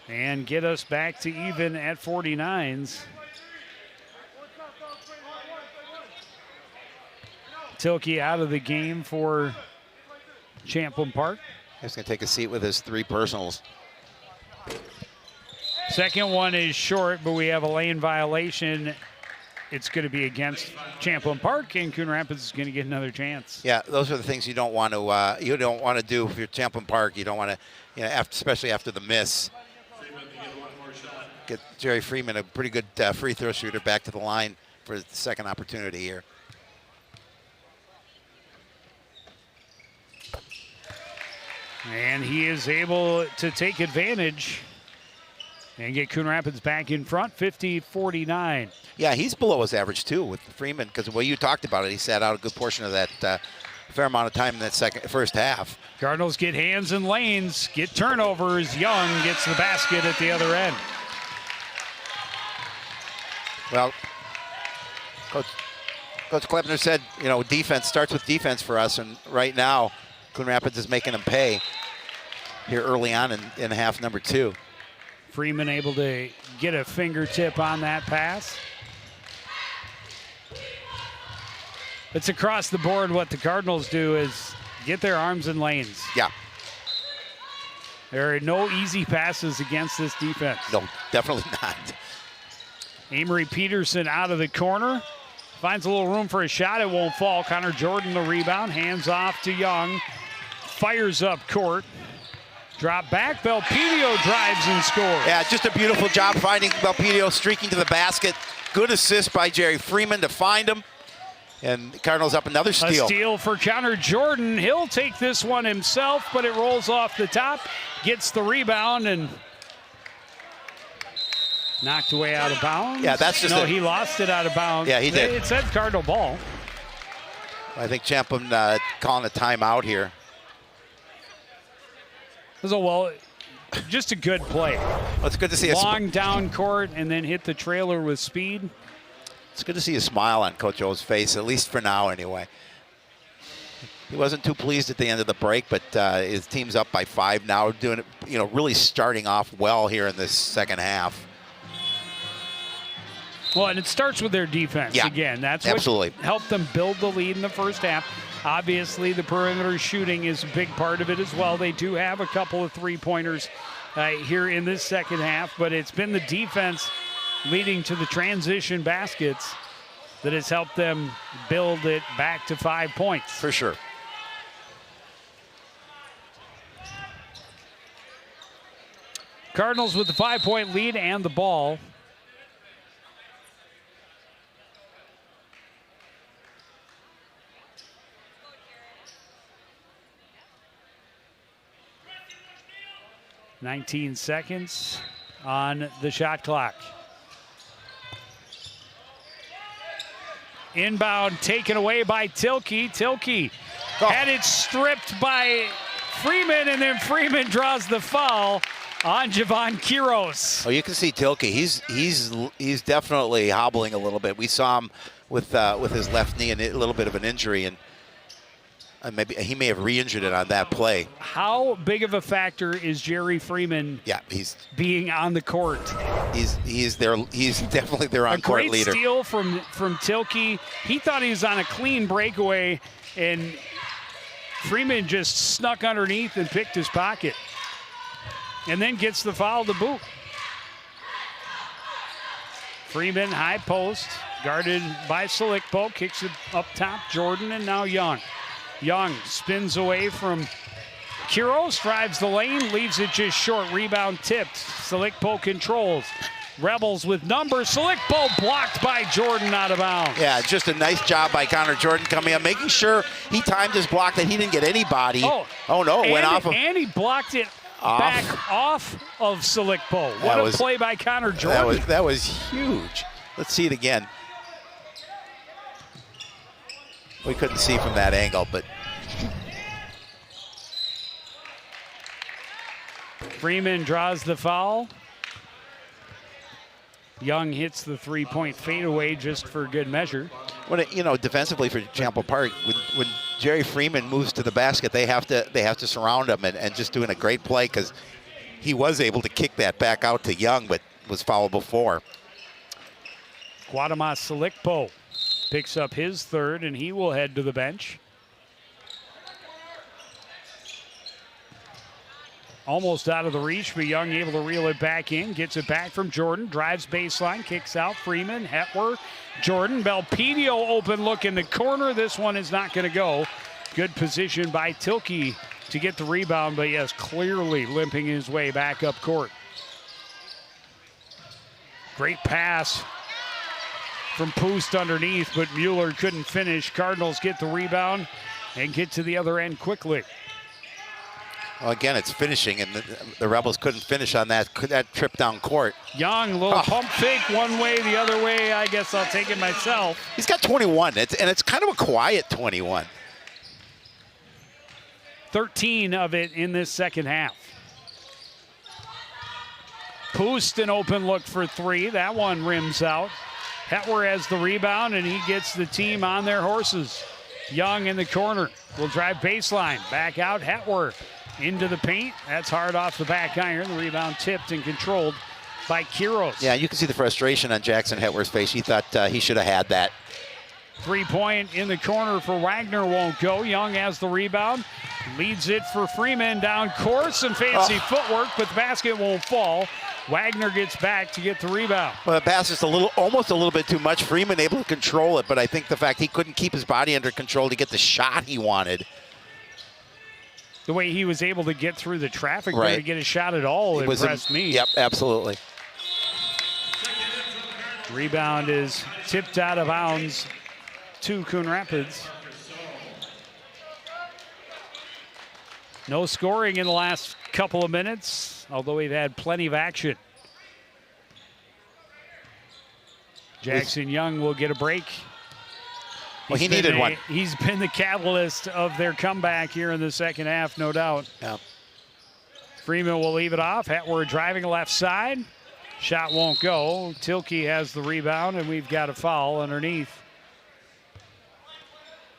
and get us back to even at 49s. Tilke out of the game for Champlin Park. He's going to take a seat with his 3 personals. Second one is short, but we have a lane violation. It's going to be against Champlin Park, and Coon Rapids is going to get another chance. Yeah, those are the things you don't want to do if you're Champlin Park. You don't want to, especially after the miss. Get Jerry Freeman, a pretty good free throw shooter, back to the line for the second opportunity here. And he is able to take advantage and get Coon Rapids back in front, 50-49. Yeah, he's below his average, too, with Freeman, because the way you talked about it, he sat out a good portion of that fair amount of time in that first half. Cardinals get hands in lanes, get turnovers. Young gets the basket at the other end. Well, Coach Kleppner said, defense starts with defense for us, and right now, Coon Rapids is making them pay here early on in half number 2. Freeman able to get a fingertip on that pass. It's across the board. What the Cardinals do is get their arms in lanes. Yeah. There are no easy passes against this defense. No, definitely not. Amory Peterson out of the corner. Finds a little room for a shot. It won't fall. Connor Jordan the rebound. Hands off to Young. Fires up court. Drop back. Belpedio drives and scores. Yeah, just a beautiful job finding Belpedio, streaking to the basket. Good assist by Jerry Freeman to find him. And the Cardinals up another steal. A steal for Connor Jordan. He'll take this one himself, but it rolls off the top. Gets the rebound and knocked away out of bounds. Yeah, that's just he lost it out of bounds. Yeah, he did. It said Cardinal ball. I think Champlin calling a timeout here. Just a good play. Well, it's good to see long down court and then hit the trailer with speed. It's good to see a smile on Coach O's face, at least for now anyway. He wasn't too pleased at the end of the break, but his team's up by 5 now, doing it, really starting off well here in this second half. Well, and it starts with their defense again. That's absolutely what helped them build the lead in the first half. Obviously, the perimeter shooting is a big part of it as well. They do have a couple of three-pointers here in this second half, but it's been the defense leading to the transition baskets that has helped them build it back to 5 points. For sure. Cardinals with the 5-point lead and the ball. "19 seconds on the shot clock." Inbound taken away by Tilke. Tilke had it stripped by Freeman, and then Freeman draws the foul on Javon Quiros. Oh, you can see Tilke. He's definitely hobbling a little bit. We saw him with his left knee and a little bit of an injury, and maybe he may have re-injured it on that play. How big of a factor is Jerry Freeman? Yeah, he's being on the court. He's there. He's definitely their on-court leader. A great steal from Tilke. He thought he was on a clean breakaway, and Freeman just snuck underneath and picked his pocket, and then gets the foul to boot. Freeman, high post, guarded by Selikpo, kicks it up top. Jordan, and now Young. Young spins away from Quiros, drives the lane, leaves it just short. Rebound tipped. Selikpo controls. Rebels with numbers. Selikpo blocked by Jordan, out of bounds. Yeah, just a nice job by Connor Jordan coming up, making sure he timed his block, that he didn't get anybody. Oh no, it went off of. And he blocked it back off of Selikpo. What a play by Connor Jordan. That was huge. Let's see it again. We couldn't see from that angle, but Freeman draws the foul. Young hits the three-point fadeaway just for good measure. When defensively for Champlin Park, when Jerry Freeman moves to the basket, they have to surround him and just doing a great play, because he was able to kick that back out to Young, but was fouled before. Guadama Selikpo picks up his third, and he will head to the bench. Almost out of the reach, but Young able to reel it back in. Gets it back from Jordan. Drives baseline. Kicks out Freeman. Hetwer. Jordan. Belpedio open look in the corner. This one is not going to go. Good position by Tilke to get the rebound, but yes, clearly limping his way back up court. Great pass from Poost underneath, but Mueller couldn't finish. Cardinals get the rebound and get to the other end quickly. Well, again, it's finishing, and the Rebels couldn't finish on that trip down court. Young, little pump fake one way, the other way. I guess I'll take it myself. He's got 21, and it's kind of a quiet 21. 13 of it in this second half. Poost, an open look for three. That one rims out. Hetwer has the rebound, and he gets the team on their horses. Young in the corner will drive baseline. Back out, Hetwer into the paint. That's hard off the back iron. The rebound tipped and controlled by Quiros. Yeah, you can see the frustration on Jackson Hetwer's face. He thought he should have had that. 3-point in the corner for Wagner won't go. Young has the rebound. Leads it for Freeman down court. Some fancy footwork, but the basket won't fall. Wagner gets back to get the rebound. Well, the pass is almost a little bit too much. Freeman able to control it, but I think the fact he couldn't keep his body under control to get the shot he wanted. The way he was able to get through the traffic there to get a shot at all impressed me. Yep, absolutely. Rebound is tipped out of bounds to Coon Rapids. No scoring in the last couple of minutes, although we've had plenty of action. Jackson Young will get a break. Well, he needed one. He's been the catalyst of their comeback here in the second half, no doubt. Yeah. Freeman will leave it off. Hetwer driving left side. Shot won't go. Tilke has the rebound, and we've got a foul underneath.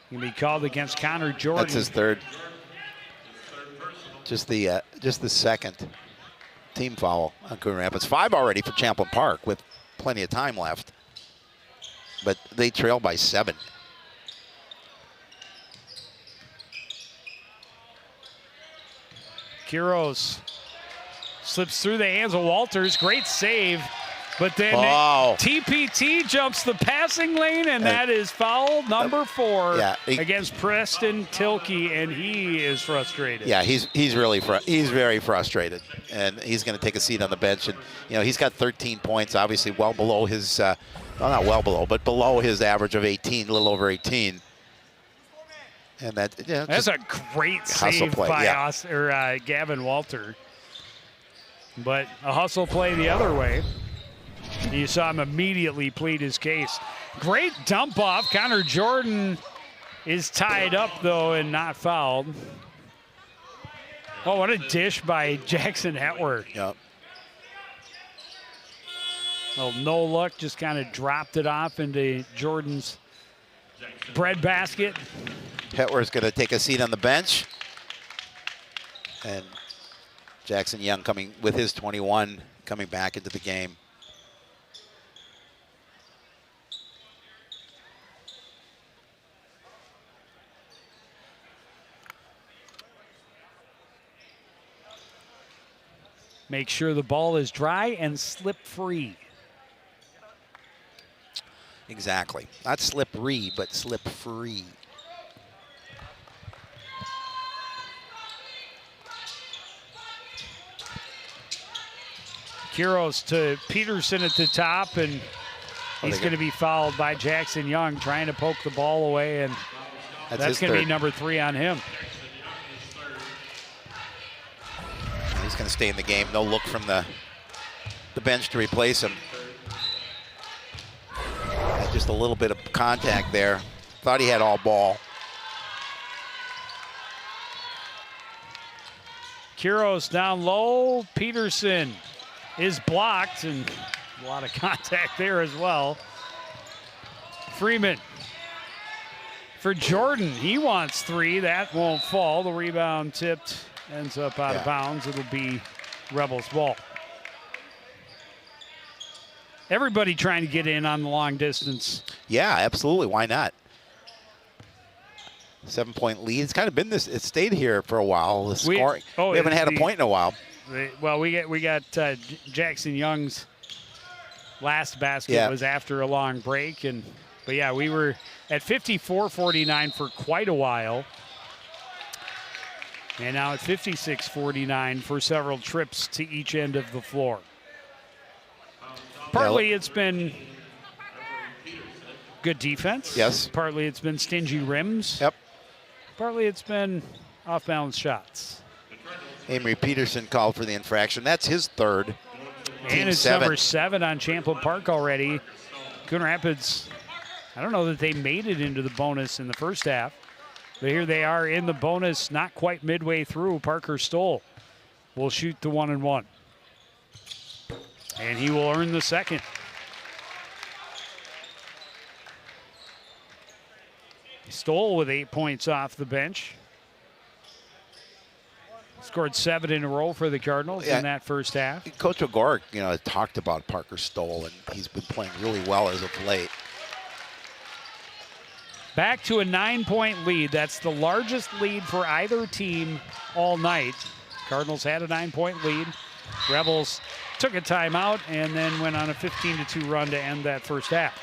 Going to be called against Connor Jordan. That's his third. Just the second team foul on Coon Rapids. 5 already for Champlin Park with plenty of time left. but they trail by 7. Quiros slips through the hands of Walters. Great save. But then TPT jumps the passing lane, and that is foul number 4 against Preston Tilkey, and he is frustrated. Yeah, he's very frustrated, and he's going to take a seat on the bench. And he's got 13 points, obviously well below his, well, not well below, but below his average of 18, a little over 18. And that's a great save by Gavin Walter. But a hustle play the other way. You saw him immediately plead his case. Great dump off. Connor Jordan is tied up, though, and not fouled. Oh, what a dish by Jackson Hetwer. Yep. Well, no luck, just kind of dropped it off into Jordan's bread basket. Hetwer's going to take a seat on the bench. And Jackson Young coming with his 21, coming back into the game. Make sure the ball is dry and slip-free. Exactly. Not slippery, but slip-free. Quiros to Peterson at the top, and he's going to be fouled by Jackson Young, trying to poke the ball away, and that's going to be number 3 on him. He's going to stay in the game. No look from the bench to replace him. Just a little bit of contact there. Thought he had all ball. Quiros down low. Peterson is blocked, and a lot of contact there as well. Freeman for Jordan. He wants 3. That won't fall. The rebound tipped. Ends up out of bounds. It'll be Rebels ball. Everybody trying to get in on the long distance. Yeah, absolutely. Why not? 7-point lead. It's kind of been this. It stayed here for a while. The scoring. We haven't had a point in a while. Well, we got Jackson Young's last basket was after a long break, but yeah, we were at 54-49 for quite a while. And now at 56-49 for several trips to each end of the floor. Partly it's been good defense. Yes. Partly it's been stingy rims. Yep. Partly it's been off-balance shots. Amory Peterson called for the infraction. That's his 3rd. And it's number 7 on Champlin Park already. Coon Rapids, I don't know that they made it into the bonus in the first half. But here they are in the bonus, not quite midway through. Parker Stoll will shoot the 1-and-1. And he will earn the 2nd. Stoll with 8 points off the bench. Scored 7 in a row for the Cardinals in that first half. Coach O'Gorick, talked about Parker Stoll, and he's been playing really well as of late. Back to a 9-point lead. That's the largest lead for either team all night. Cardinals had a 9-point lead. Rebels took a timeout and then went on a 15-2 run to end that first half.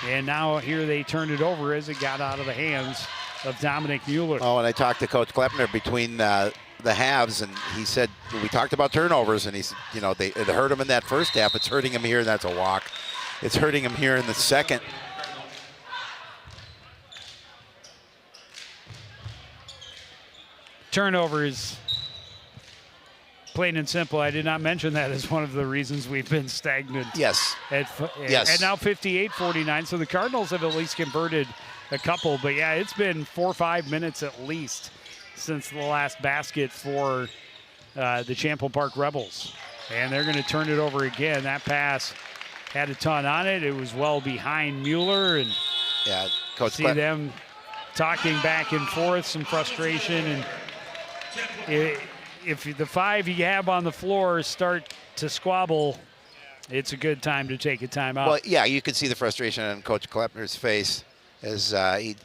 And now here they turned it over as it got out of the hands of Dominic Mueller. Oh, and I talked to Coach Kleppner between the halves, and he said, we talked about turnovers, and he said, it hurt him in that first half. It's hurting him here, and that's a walk. It's hurting him here in the second. Turnovers, plain and simple. I did not mention that as one of the reasons we've been stagnant. Yes. And now 58-49, so the Cardinals have at least converted a couple. But, yeah, it's been 4 or 5 minutes at least since the last basket for the Champlin Park Rebels. And they're going to turn it over again. That pass had a ton on it. It was well behind Mueller. And Coach see them talking back and forth, some frustration. And if the 5 you have on the floor start to squabble, it's a good time to take a timeout. Well, yeah, you could see the frustration on Coach Kleppner's face as he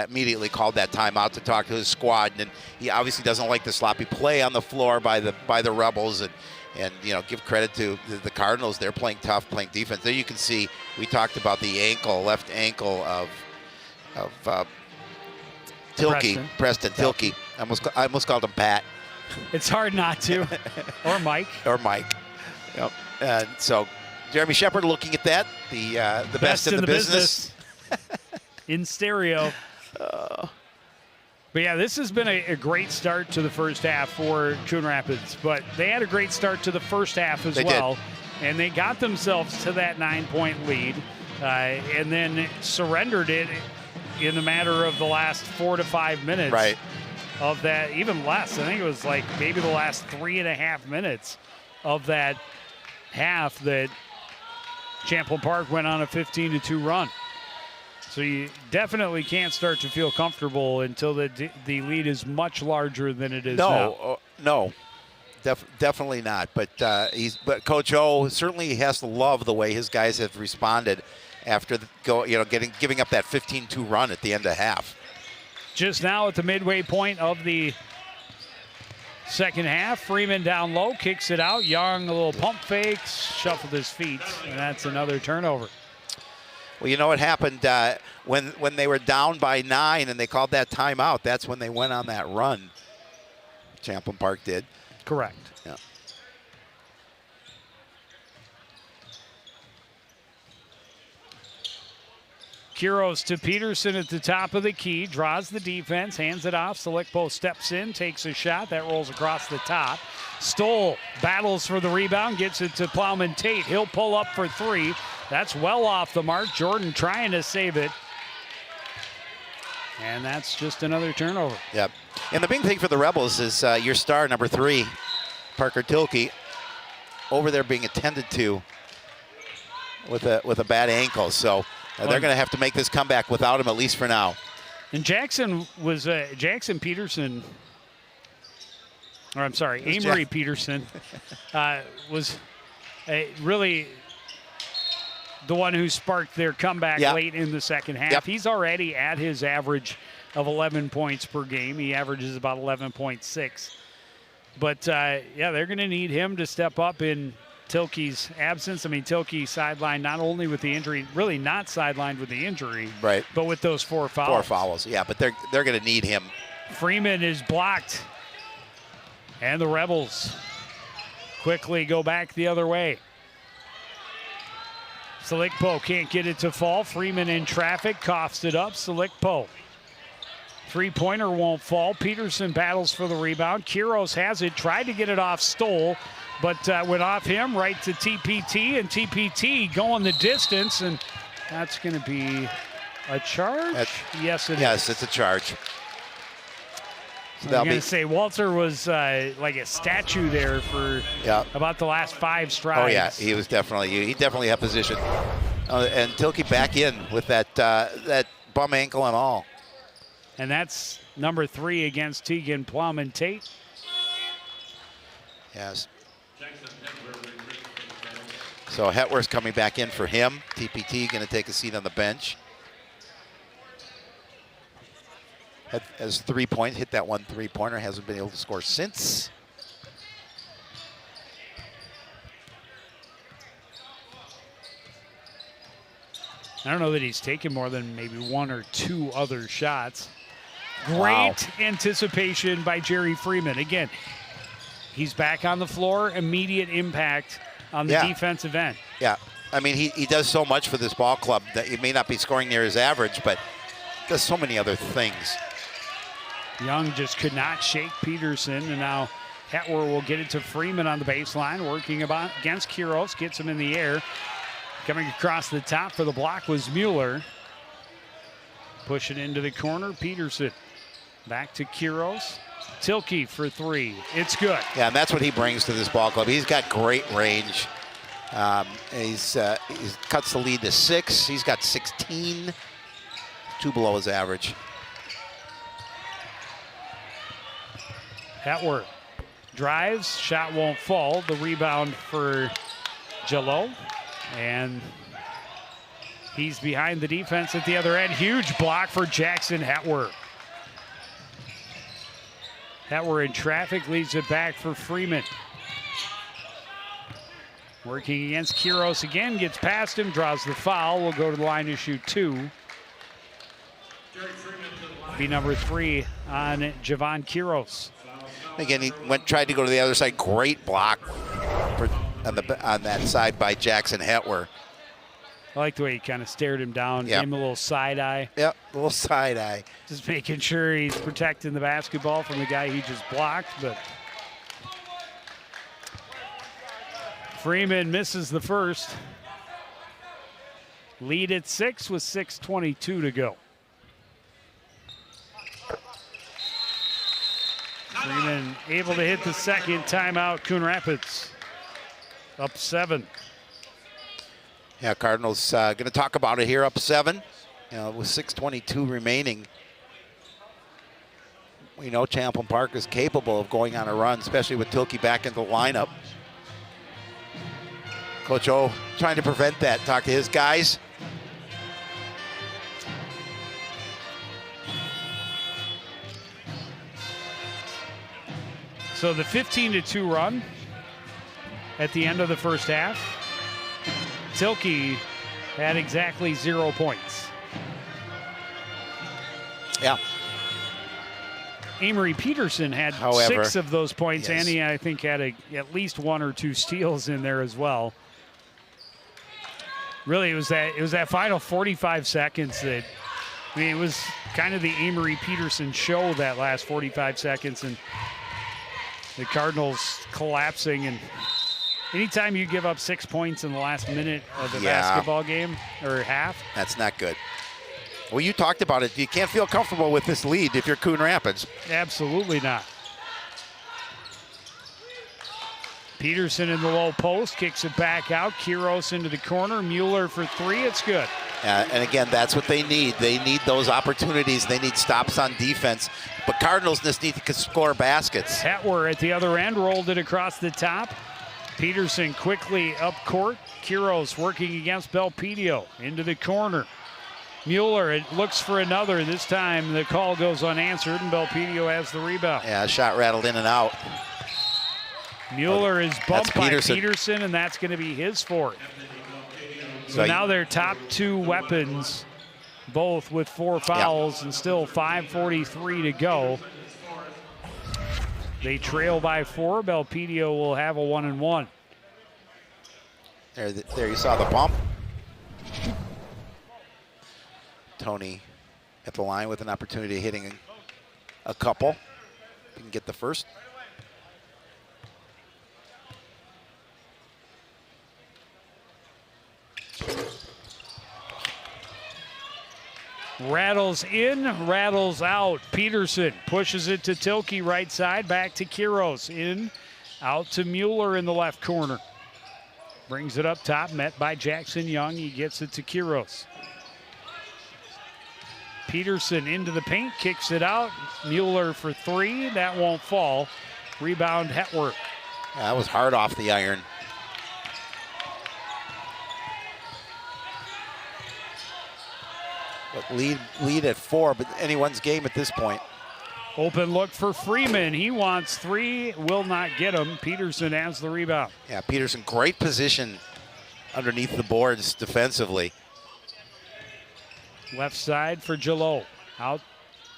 immediately called that timeout to talk to his squad, and he obviously doesn't like the sloppy play on the floor by the Rebels, and give credit to the Cardinals. They're playing tough, playing defense. There you can see we talked about the left ankle of Tilke, Preston Tilke. I almost called him Pat. It's hard not to, or Mike. Yep. And so Jeremy Shepard looking at that, the best in the business. In stereo. But yeah, this has been a great start to the first half for Coon Rapids. But they had a great start to the first half as well. And they got themselves to that 9-point lead and then surrendered it in the matter of the last 4 to 5 minutes. Right. Of that, even less. I think it was like maybe the last 3.5 minutes of that half that Champlin Park went on a 15-2 run. So you definitely can't start to feel comfortable until the lead is much larger than it is now. No, definitely not. But Coach O certainly has to love the way his guys have responded after giving up that 15-2 run at the end of half. Just now at the midway point of the second half, Freeman down low, kicks it out. Young, a little pump fakes, shuffled his feet, and that's another turnover. Well, you know what happened when they were down by 9 and they called that timeout. That's when they went on that run. Champlin Park did. Correct. Yeah. Quiros to Peterson at the top of the key, draws the defense, hands it off. Selikpo steps in, takes a shot. That rolls across the top. Stoll battles for the rebound, gets it to Plowman Tate. He'll pull up for 3. That's well off the mark. Jordan trying to save it. And that's just another turnover. Yep. And the big thing for the Rebels is your star, number 3, Parker Tilke, over there being attended to with a bad ankle. So they're going to have to make this comeback without him, at least for now. And Jackson Peterson, or I'm sorry, Amory Peterson was really the one who sparked their comeback late in the second half. Yep. He's already at his average of 11 points per game. He averages about 11.6. But, they're going to need him to step up in Tilke's absence. I mean, Tilke sidelined not only with the injury, really not sidelined with the injury, right, but with those 4 fouls. 4 fouls, yeah, but they're going to need him. Freeman is blocked. And the Rebels quickly go back the other way. Selikpo can't get it to fall. Freeman in traffic, coughs it up. Selikpo. 3-pointer won't fall. Peterson battles for the rebound. Quiros has it, tried to get it off Stoll, but went off him right to TPT, and TPT going the distance, and that's going to be a charge? Yes, it is. Yes, it's a charge. So I'm going to say Walter was like a statue there for about the last 5 strides. Oh, yeah, he definitely had position. And Tilke back in with that bum ankle and all. And that's number 3 against Tegan Plowman Tate. Yes. So Hetworth's coming back in for him. TPT going to take a seat on the bench. Has 3-point, hit that 1 3-pointer, hasn't been able to score since. I don't know that he's taken more than maybe 1 or 2 other shots. Great anticipation by Jerry Freeman. Again, he's back on the floor, immediate impact on the defensive end. Yeah, I mean, he does so much for this ball club that he may not be scoring near his average, but does so many other things. Young just could not shake Peterson, and now Hetwer will get it to Freeman on the baseline, working against Quiros, gets him in the air. Coming across the top for the block was Mueller. Push it into the corner, Peterson. Back to Quiros. Tilke for 3. It's good. Yeah, and that's what he brings to this ball club. He's got great range. He cuts the lead to 6. He's got 16. 2 below his average. Hetwer drives, shot won't fall. The rebound for Jalot. And he's behind the defense at the other end. Huge block for Jackson Hetwer. Hetwer in traffic, leads it back for Freeman. Working against Kiros again, gets past him, draws the foul. Will go to the line to shoot 2. Be number 3 on Javon Kiros. Again, he tried to go to the other side. Great block on that side by Jackson Hetwer. I like the way he kind of stared him down, Yep. gave him a little side eye. Yep, a little side eye. Just making sure he's protecting the basketball from the guy he just blocked. But Freeman misses the first. Lead at 6 with 6:22 to go. Freeman able to hit the second timeout. Coon Rapids up 7. Yeah, Cardinals going to talk about it here, up 7. With 6:22 remaining. We know Champlin Park is capable of going on a run, especially with Tilke back in the lineup. Coach O trying to prevent that. Talk to his guys. So the 15-2 run at the end of the first half, Tilke had exactly 0 points. Yeah. Amory Peterson had However, 6 of those points, yes. and he, I think, had at least 1 or 2 steals in there as well. Really, it was that final 45 seconds that, I mean, it was kind of the Amory Peterson show, that last 45 seconds, and the Cardinals collapsing. And anytime you give up 6 points in the last minute of a basketball game or half, that's not good. Well, you talked about it. You can't feel comfortable with this lead if you're Coon Rapids. absolutely not. Peterson in the low post, kicks it back out. Kiros into the corner. Mueller for 3. It's good. And again, that's what they need. They need those opportunities. They need stops on defense. But Cardinals just need to score baskets. Hetwer at the other end, rolled it across the top. Peterson quickly up court. Kiros working against Belpedio into the corner. Mueller, it looks for another. This time the call goes unanswered, and Belpedio has the rebound. Yeah, shot rattled in and out. Mueller is bumped by Peterson. Peterson, and that's going to be his 4th. So So now their top 2 weapons, both with 4 fouls, and still 5:43 to go. They trail by 4. Belpedio will have a 1-and-1. There you saw the bump. Tony at the line with an opportunity of hitting a couple. He can get the first. Rattles in, rattles out. Peterson pushes it to Tilke, right side, back to Kiros. In, out to Mueller in the left corner. Brings it up top, met by Jackson Young. He gets it to Kiros. Peterson into the paint, kicks it out. Mueller for 3, that won't fall. Rebound Hetwer. Yeah, that was hard off the iron. But lead at 4, but anyone's game at this point. Open look for Freeman. He wants 3, will not get him. Peterson has the rebound. Yeah, Peterson, great position underneath the boards defensively. Left side for Jalot. Out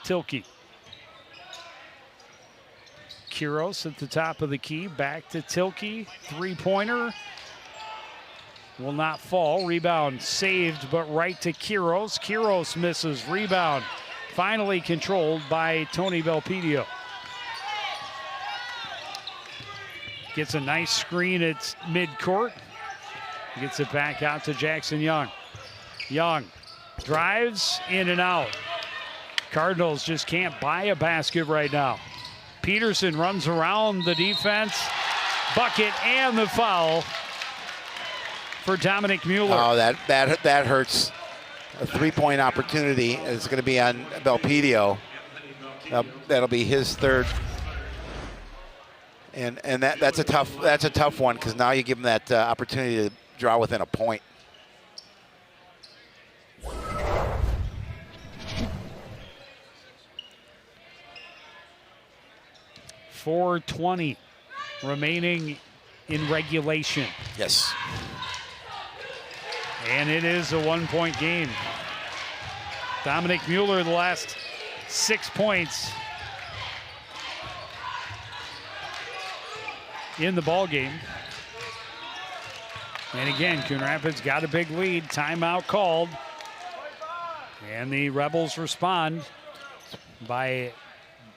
Tilke. Kiros at the top of the key. Back to Tilke. 3-pointer. Will not fall. Rebound saved, but right to Kiros. Kiros misses. Rebound finally controlled by Tony Belpedio. Gets a nice screen at midcourt. Gets it back out to Jackson Young. Young drives in and out. Cardinals just can't buy a basket right now. Peterson runs around the defense. Bucket and the foul for Dominic Mueller. Oh, that hurts. A 3-point opportunity is going to be on Belpedio. That'll be his 3rd. And that's a tough one, because now you give him that opportunity draw within a point. 4:20 remaining in regulation. Yes. And it is a 1-point game. Dominic Mueller, the last 6 points in the ball game. And again, Coon Rapids got a big lead. Timeout called. And the Rebels respond by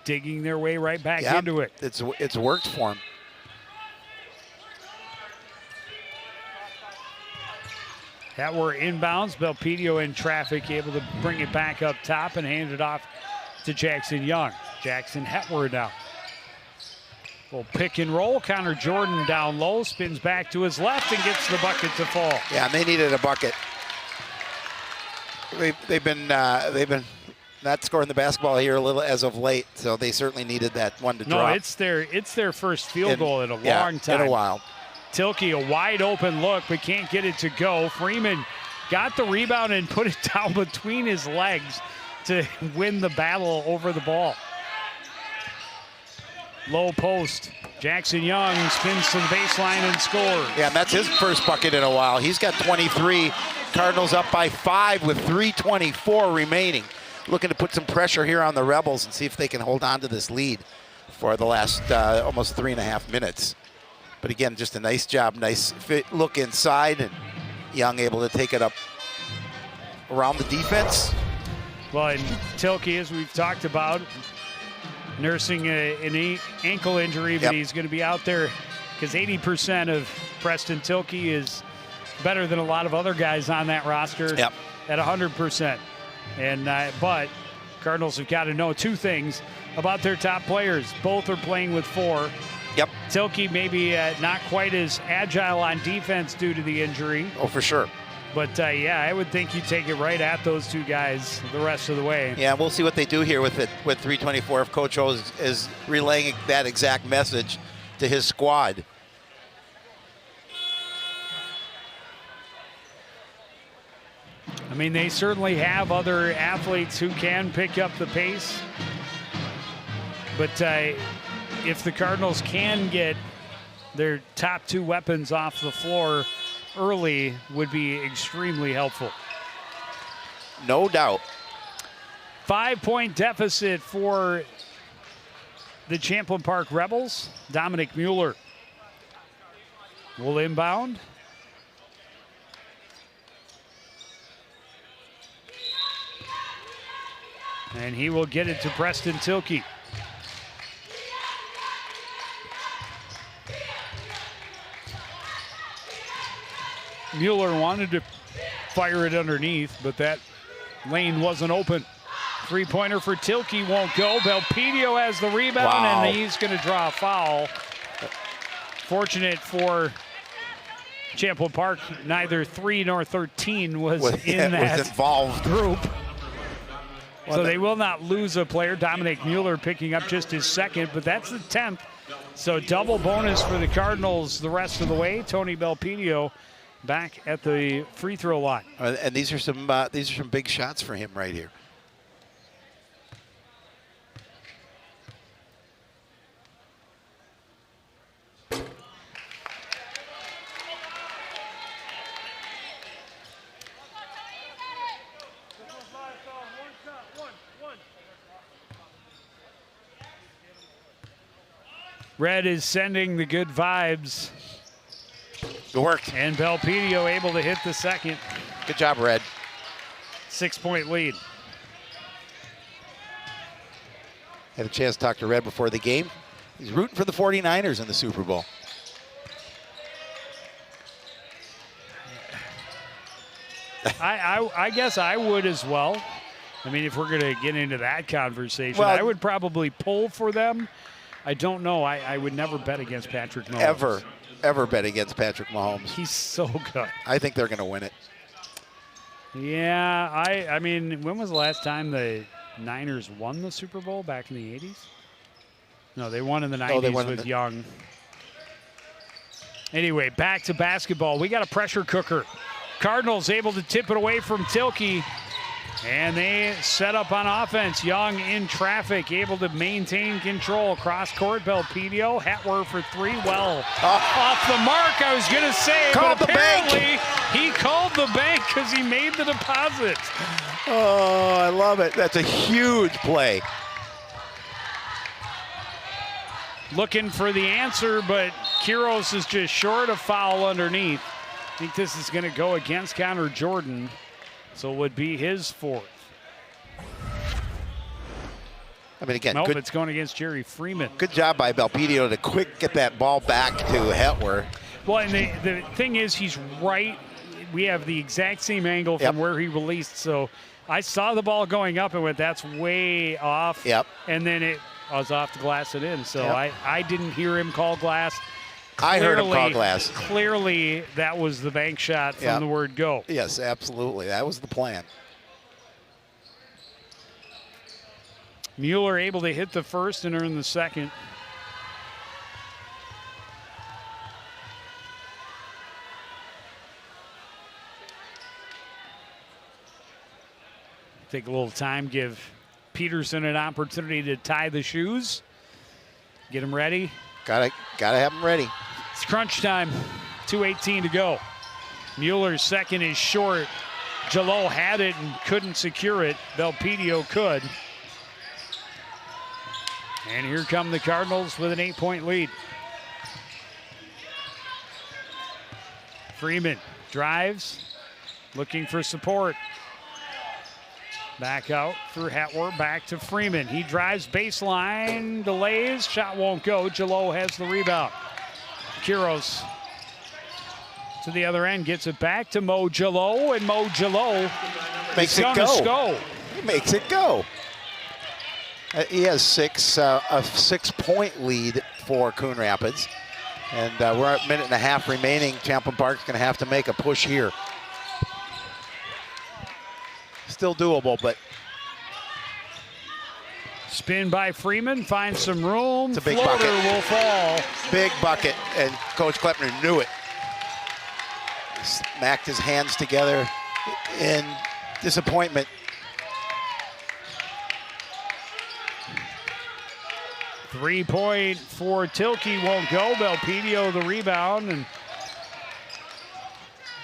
digging their way right back into it. It's worked for them. Hetwer inbounds. Belpedio in traffic, able to bring it back up top and hand it off to Jackson Young. Jackson Hetwer now. Little pick and roll. Connor Jordan down low, spins back to his left and gets the bucket to fall. Yeah, and they needed a bucket. They've been not scoring the basketball here a little as of late, so they certainly needed that one to drop. No, it's their first field goal in a long time. In a while. Tilke, a wide open look, but can't get it to go. Freeman got the rebound and put it down between his legs to win the battle over the ball. Low post. Jackson Young spins to the baseline and scores. Yeah, and that's his first bucket in a while. He's got 23. Cardinals up by 5 with 3:24 remaining. Looking to put some pressure here on the Rebels and see if they can hold on to this lead for the last almost 3.5 minutes. But again, just a nice job, nice fit, look inside, and Young able to take it up around the defense. Well, and Tilke, as we've talked about, nursing an ankle injury, but he's going to be out there because 80% of Preston Tilke is better than a lot of other guys on that roster at 100%. And but Cardinals have got to know two things about their top players. Both are playing with 4. Yep. Tilke maybe not quite as agile on defense due to the injury. Oh, for sure. But, yeah, I would think you take it right at those two guys the rest of the way. Yeah, we'll see what they do here with it with 3:24 if Coach O is relaying that exact message to his squad. I mean, they certainly have other athletes who can pick up the pace. But if the Cardinals can get their top 2 weapons off the floor early, would be extremely helpful. No doubt. 5-point deficit for the Champlin Park Rebels. Dominic Mueller will inbound. And he will get it to Preston Tilke. Mueller wanted to fire it underneath, but that lane wasn't open. 3-pointer for Tilke won't go. Belpedio has the rebound, and he's going to draw a foul. Fortunate for Champlin Park, neither 3 nor 13 was in that involved group. So they will not lose a player. Dominic Mueller picking up just his 2nd, but that's the 10th. So double bonus for the Cardinals the rest of the way. Tony Belpedio back at the free throw line. And these are some big shots for him right here. Red is sending the good vibes. Good work. And Belpedio able to hit the 2nd. Good job, Red. 6-point lead. Had a chance to talk to Red before the game. He's rooting for the 49ers in the Super Bowl. I guess I would as well. I mean, if we're going to get into that conversation, I would probably pull for them. I don't know. I would never bet against Patrick Mahomes. Ever bet against Patrick Mahomes. He's so good. I think they're going to win it. Yeah, I mean, when was the last time the Niners won the Super Bowl? Back in the 80s? No, they won in the 90s with Young. Anyway, back to basketball. We got a pressure cooker. Cardinals able to tip it away from Tilke. And they set up on offense. Young in traffic, able to maintain control. Cross court, Belpedio. Hetwer for three. Well, off the mark, I was going to say. Called but the bank. apparently he called the bank because he made the deposit. Oh, I love it. That's a huge play. Looking for the answer, but Quiros is just short of foul underneath. I think this is going to go against Connor Jordan. So it would be his fourth. I mean, again, Nope, good, it's going against Jerry Freeman. good job by Belpedio to quick get that ball back to Hetwer. Well, and the thing is, he's right. We have the exact same angle from Yep. where he released. So I saw the ball going up and went, that's way off. Yep. And then it was off the glass and in. So Yep. I didn't hear him call glass. I heard him call glass. Clearly, that was the bank shot from Yep. the word go. Yes, absolutely. That was the plan. Mueller able to hit the first and earn the second. Take a little time, give Peterson an opportunity to tie the shoes. Get him ready. Gotta have him ready. It's crunch time. 2:18 to go. Mueller's second is short. Jalot had it and couldn't secure it. Belpedio could. And here come the Cardinals with an 8-point lead. Freeman drives, looking for support. Back out for Hetwer, back to Freeman. He drives baseline, delays, shot won't go. Jalot has the rebound. Quiros to the other end, gets it back to Mo Jalot, and Mo Jalot Makes is it gonna go. He makes it go. He has a 6-point lead for Coon Rapids. And we're at a minute and a half remaining. Champlin Park's going to have to make a push here. Still doable, but spin by Freeman, finds some room. It's a big Floater bucket. will fall. big bucket, and Coach Kleppner knew it. Smacked his hands together in disappointment. Three-point for Tilke won't go. Belpedio the rebound, and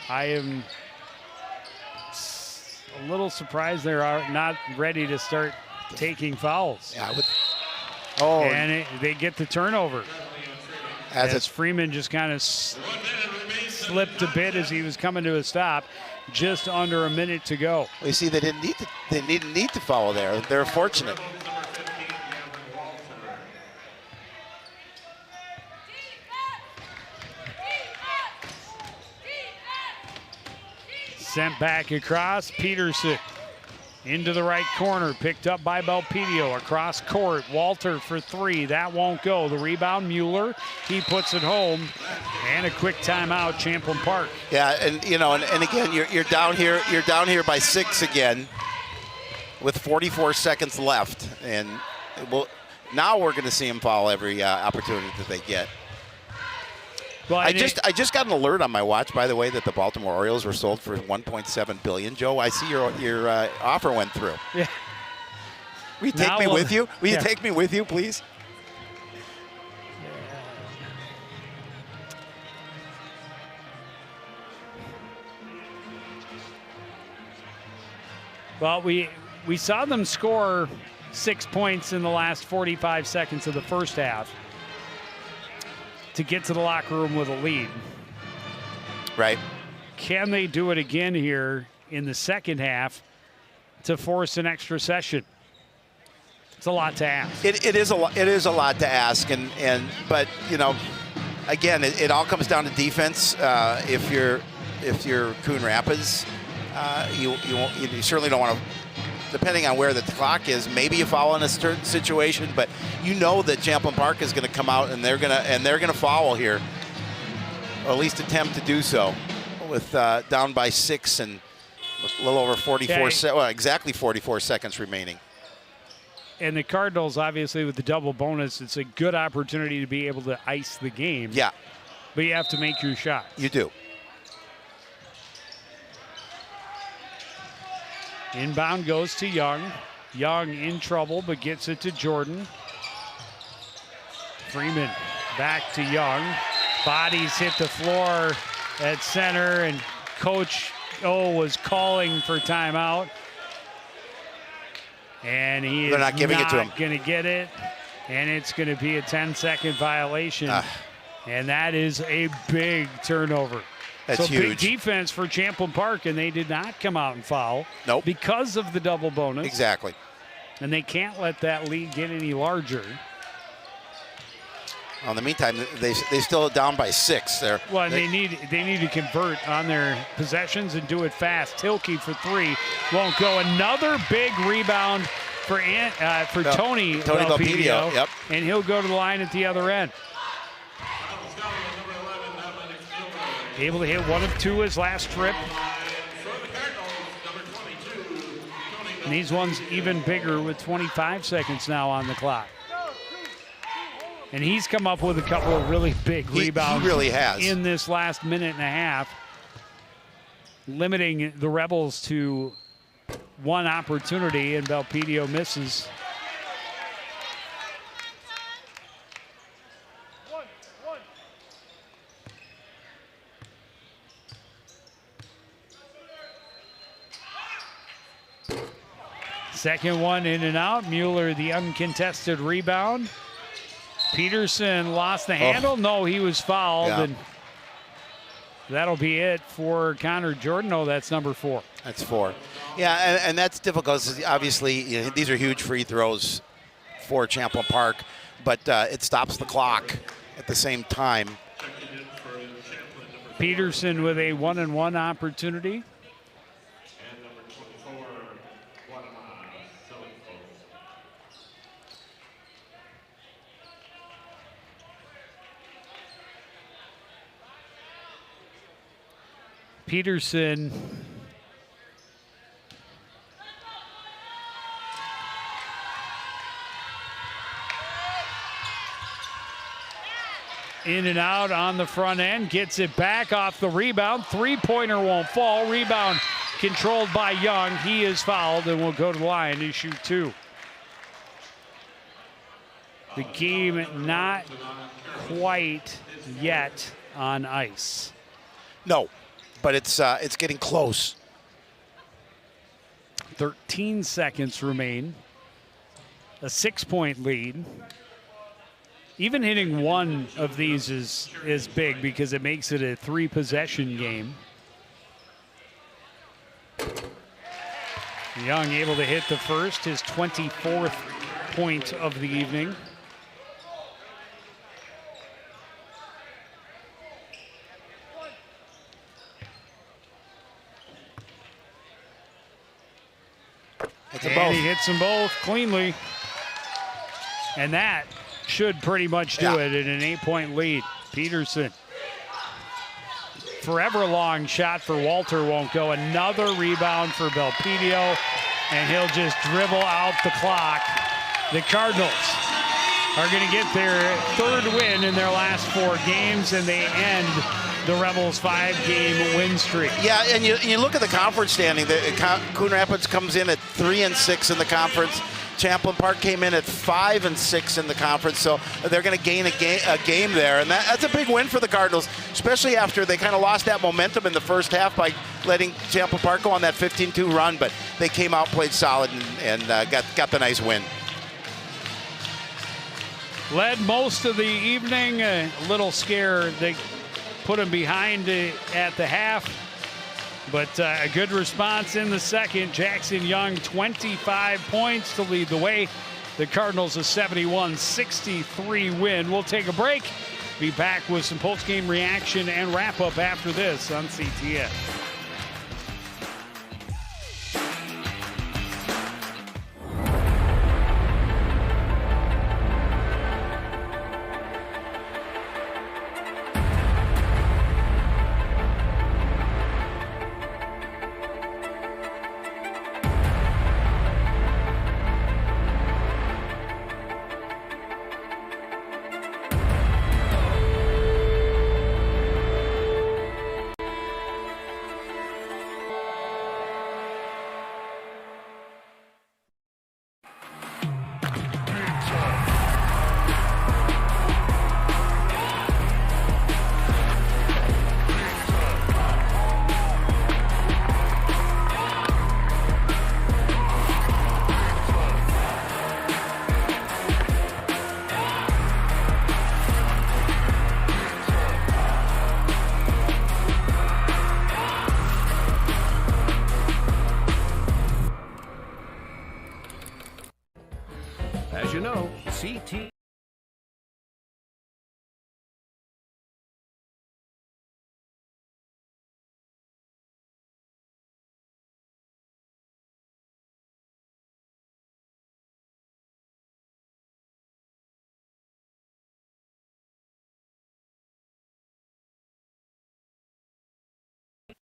I am a little surprised they are not ready to start taking fouls. Yeah, oh, and they get the turnover. as Freeman just kind of slipped a bit as he was coming to a stop. Just under a minute to go. You see, they didn't need to. They didn't need to follow there. They're fortunate. Sent back across. Peterson into the right corner. Picked up by Belpedio. Across court. Walter for three. That won't go. The rebound, Mueller. He puts it home. And a quick timeout, Champlin Park. Yeah, and you know, and again, you're down here. You're down here by 6 again, with 44 seconds left, and now we're going to see him foul every opportunity that they get. Well, I just got an alert on my watch, by the way, that the Baltimore Orioles were sold for $1.7 billion. Joe, I see your offer went through. Yeah. Will you take me with you? Will you take me with you, please? Well, we saw them score 6 points in the last 45 seconds of the first half to get to the locker room with a lead. Right. Can they do it again here in the second half to force an extra session? It's a lot to ask. It is a lot. It is a lot to ask, but you know, again, it all comes down to defense. If you're Coon Rapids, you certainly don't want to. Depending on where the clock is, maybe you foul in a certain situation, but you know that Champlin Park is going to come out and they're gonna foul here, or at least attempt to do so, with down by 6 and a little over 44. Well, exactly 44 seconds remaining. And the Cardinals, obviously, with the double bonus, it's a good opportunity to be able to ice the game. Yeah. but you have to make your shots. You do. Inbound goes to Young. Young in trouble, but gets it to Jordan. Freeman back to Young. Bodies hit the floor at center, and Coach O was calling for timeout. And he They're is not giving it to him. going to get it, and it's going to be a 10-second violation. And that is a big turnover. That's huge. Big defense for Champlin Park, and they did not come out and foul. Nope. Because of the double bonus. Exactly. And they can't let that lead get any larger. Well, in the meantime, they still down by 6 there. Well, and they need to convert on their possessions and do it fast. Tilke for 3 won't go. Another big rebound for Tony Belpedio. Yep. And he'll go to the line at the other end. Able to hit 1 of 2 his last trip. And these ones even bigger with 25 seconds now on the clock. And he's come up with a couple of really big rebounds. He really has. In this last minute and a half, limiting the Rebels to 1 opportunity, and Belpedio misses. Second one in and out. Mueller, the uncontested rebound. Peterson lost the handle. No, he was fouled. Yeah. And that'll be it for Connor Jordan. Oh, that's number 4. That's 4. Yeah, and that's difficult. Obviously, these are huge free throws for Champlin Park, but it stops the clock at the same time. Peterson with a 1-and-1 opportunity. Peterson in and out on the front end, gets it back off the rebound. Three-pointer won't fall. Rebound controlled by Young. He is fouled and will go to the line to shoot 2. The game not quite yet on ice. No. But it's getting close. 13 seconds remain. A 6-point lead. Even hitting 1 of these is big because it makes it a 3-possession game. Young able to hit the first, his 24th point of the evening. And he hits them both cleanly. And that should pretty much do it in an 8-point lead. Peterson. Forever long shot for Walter won't go. Another rebound for Belpedio. And he'll just dribble out the clock. The Cardinals are going to get their 3rd win in their last 4 games, and they end the Rebels' 5-game win streak. Yeah, and you look at the conference standing. Coon Rapids comes in at 3-6 in the conference. Champlin Park came in at 5-6 in the conference, so they're going to gain a game there, and that's a big win for the Cardinals, especially after they kind of lost that momentum in the first half by letting Champlin Park go on that 15-2 run, but they came out, played solid, and got the nice win. Led most of the evening. A little scare. They put him behind at the half, but a good response in the second. Jackson Young, 25 points to lead the way. The Cardinals a 71-63 win. We'll take a break. Be back with some post-game reaction and wrap-up after this on CTN.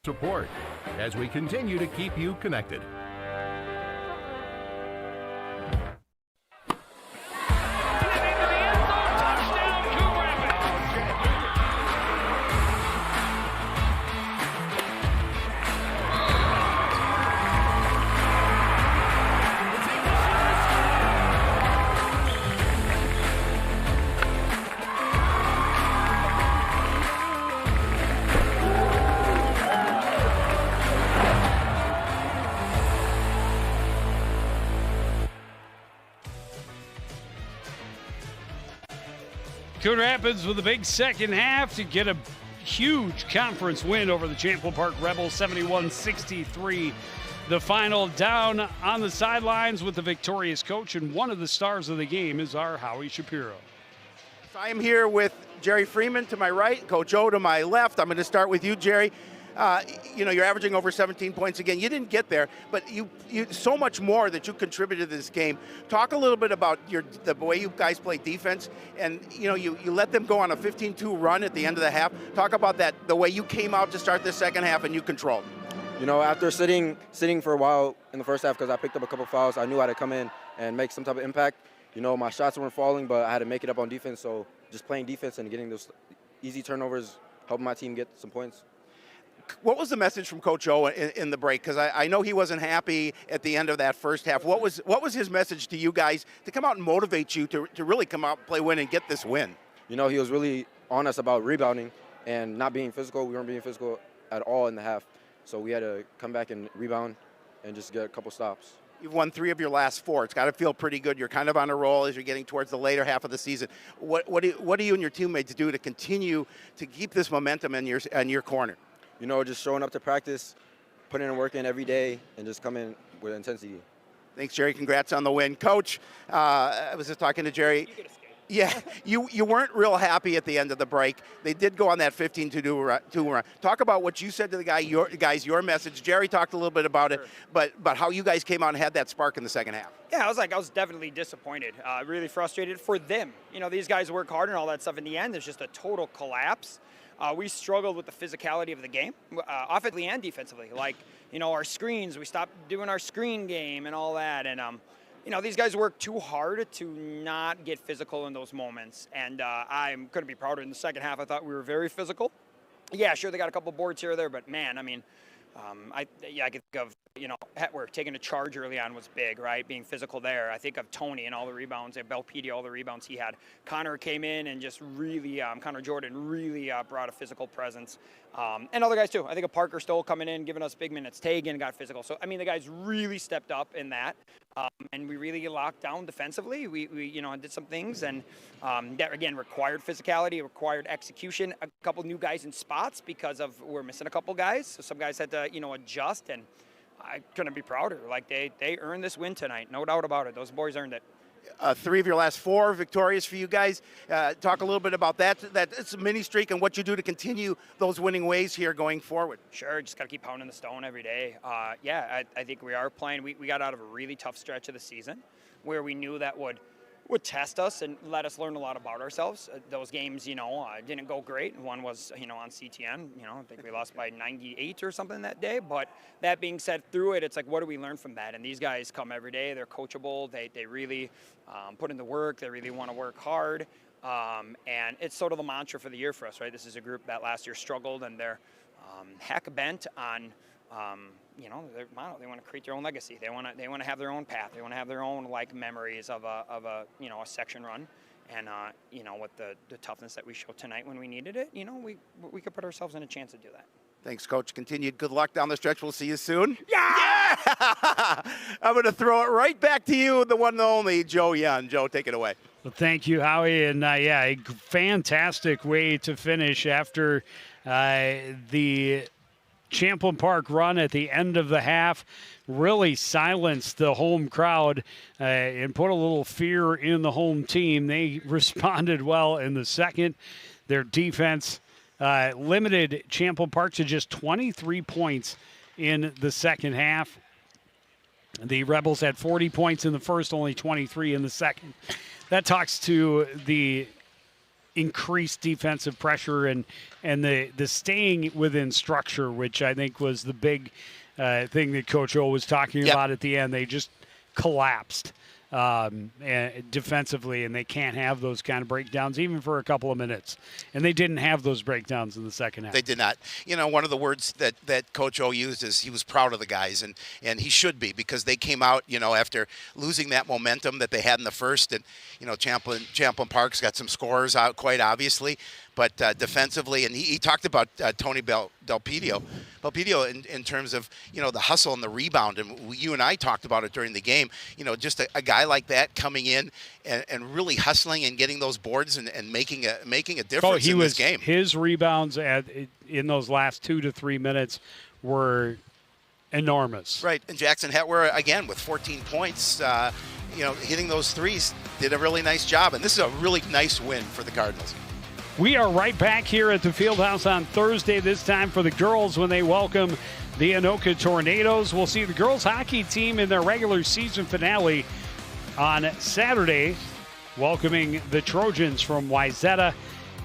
support as we continue to keep you connected. Coon Rapids with a big second half to get a huge conference win over the Champlin Park Rebels, 71-63. The final. Down on the sidelines with the victorious coach, and one of the stars of the game is our Howie Shapiro. So I am here with Jerry Freeman to my right, Coach O to my left. I'm going to start with you, Jerry. You're averaging over 17 points again. You didn't get there, but you so much more that you contributed to this game. Talk a little bit about the way you guys play defense, and you let them go on a 15-2 run at the end of the half. Talk about that, the way you came out to start the second half and you controlled. After sitting for a while in the first half because I picked up a couple fouls, I knew I had to come in and make some type of impact. My shots weren't falling, but I had to make it up on defense. So just playing defense and getting those easy turnovers, helping my team get some points. What was the message from Coach O in the break? Because I know he wasn't happy at the end of that first half. What was his message to you guys to come out and motivate you to really come out, play, win, and get this win? He was really on us about rebounding and not being physical. We weren't being physical at all in the half. So we had to come back and rebound and just get a couple stops. You've won 3 of your last 4. It's got to feel pretty good. You're kind of on a roll as you're getting towards the later half of the season. What do you and your teammates do to continue to keep this momentum in your corner? Just showing up to practice, putting in work in every day, and just coming with intensity. Thanks, Jerry. Congrats on the win. Coach, I was just talking to Jerry. Yeah, you weren't real happy at the end of the break. They did go on that 15-2 run. Talk about what you said to the guys, your message. Jerry talked a little bit about it, but how you guys came out and had that spark in the second half. Yeah, I was definitely disappointed, really frustrated for them. These guys work hard and all that stuff. In the end, there's just a total collapse. We struggled with the physicality of the game, offensively and defensively. Our screens, we stopped doing our screen game and all that. And, these guys work too hard to not get physical in those moments. And I couldn't be prouder. In the second half, I thought we were very physical. Yeah, sure, they got a couple boards here or there, but man, I could think of, Hetwer taking a charge early on was big, right? Being physical there. I think of Tony and all the rebounds, Belpedia, all the rebounds he had. Connor came in and just really, Connor Jordan really brought a physical presence. And other guys too. I think of Parker Stoll coming in, giving us big minutes. Tagan got physical. So, the guys really stepped up in that. And we really locked down defensively. We did some things, and that again required physicality, required execution. A couple new guys in spots because we're missing a couple guys. So some guys had to adjust, and I couldn't be prouder. They earned this win tonight, no doubt about it. Those boys earned it. 3 of your last 4 victorious for you guys. Talk a little bit about that. It's a mini streak and what you do to continue those winning ways here going forward. Sure, just got to keep pounding the stone every day. I think we are playing. We got out of a really tough stretch of the season where we knew that would test us and let us learn a lot about ourselves. Those games, didn't go great. One was, on CTN. I think we lost by 98 or something that day. But that being said, through it, it's like, what do we learn from that? And these guys come every day. They're coachable. They really put in the work. They really want to work hard. And it's sort of the mantra for the year for us, right? This is a group that last year struggled, and they're heck bent on they want to create their own legacy. They want to have their own path. They want to have their own memories of a section run, and with the toughness that we showed tonight when we needed it, we could put ourselves in a chance to do that. Thanks, Coach. Continued good luck down the stretch. We'll see you soon. Yeah! I'm going to throw it right back to you, the one and only Joe Young. Joe, take it away. Well, thank you, Howie, and a fantastic way to finish after the Champlin Park run at the end of the half. Really silenced the home crowd and put a little fear in the home team. They responded well in the second. Their defense limited Champlin Park to just 23 points in the second half. The Rebels had 40 points in the first, only 23 in the second. That talks to the increased defensive pressure and the staying within structure, which I think was the big thing that Coach O was talking about at the end. They just collapsed and defensively, and they can't have those kind of breakdowns even for a couple of minutes. And they didn't have those breakdowns in the second half. They did not. You know, one of the words that Coach O used is he was proud of the guys, and he should be, because they came out, you know, after losing that momentum that they had in the first, and, you know, Champlin Park's got some scorers out quite obviously, but defensively, and he talked about Tony Belpedio in terms of, you know, the hustle and the rebound, and you and I talked about it during the game. You know, just a guy like that coming in and really hustling and getting those boards and making a difference in this game. His rebounds in those last 2 to 3 minutes were enormous. Right, and Jackson Hetwer, again, with 14 points, you know, hitting those threes, did a really nice job, and this is a really nice win for the Cardinals. We are right back here at the Fieldhouse on Thursday, this time for the girls when they welcome the Anoka Tornadoes. We'll see the girls hockey team in their regular season finale on Saturday, welcoming the Trojans from Wayzata,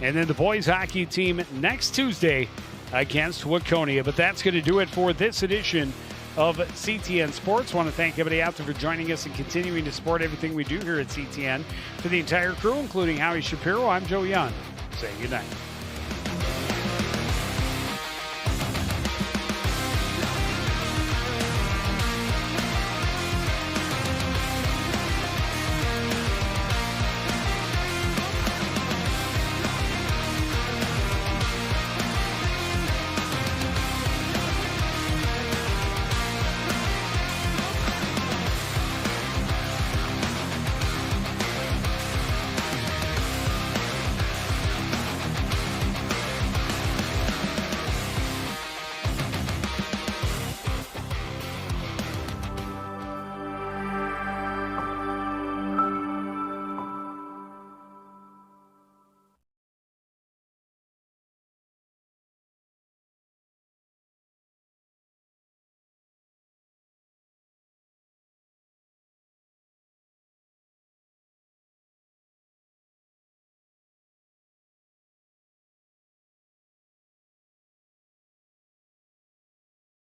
and then the boys hockey team next Tuesday against Waconia. But that's going to do it for this edition of CTN Sports. I want to thank everybody out there for joining us and continuing to support everything we do here at CTN. For the entire crew, including Howie Shapiro, I'm Joe Young. Saying good night.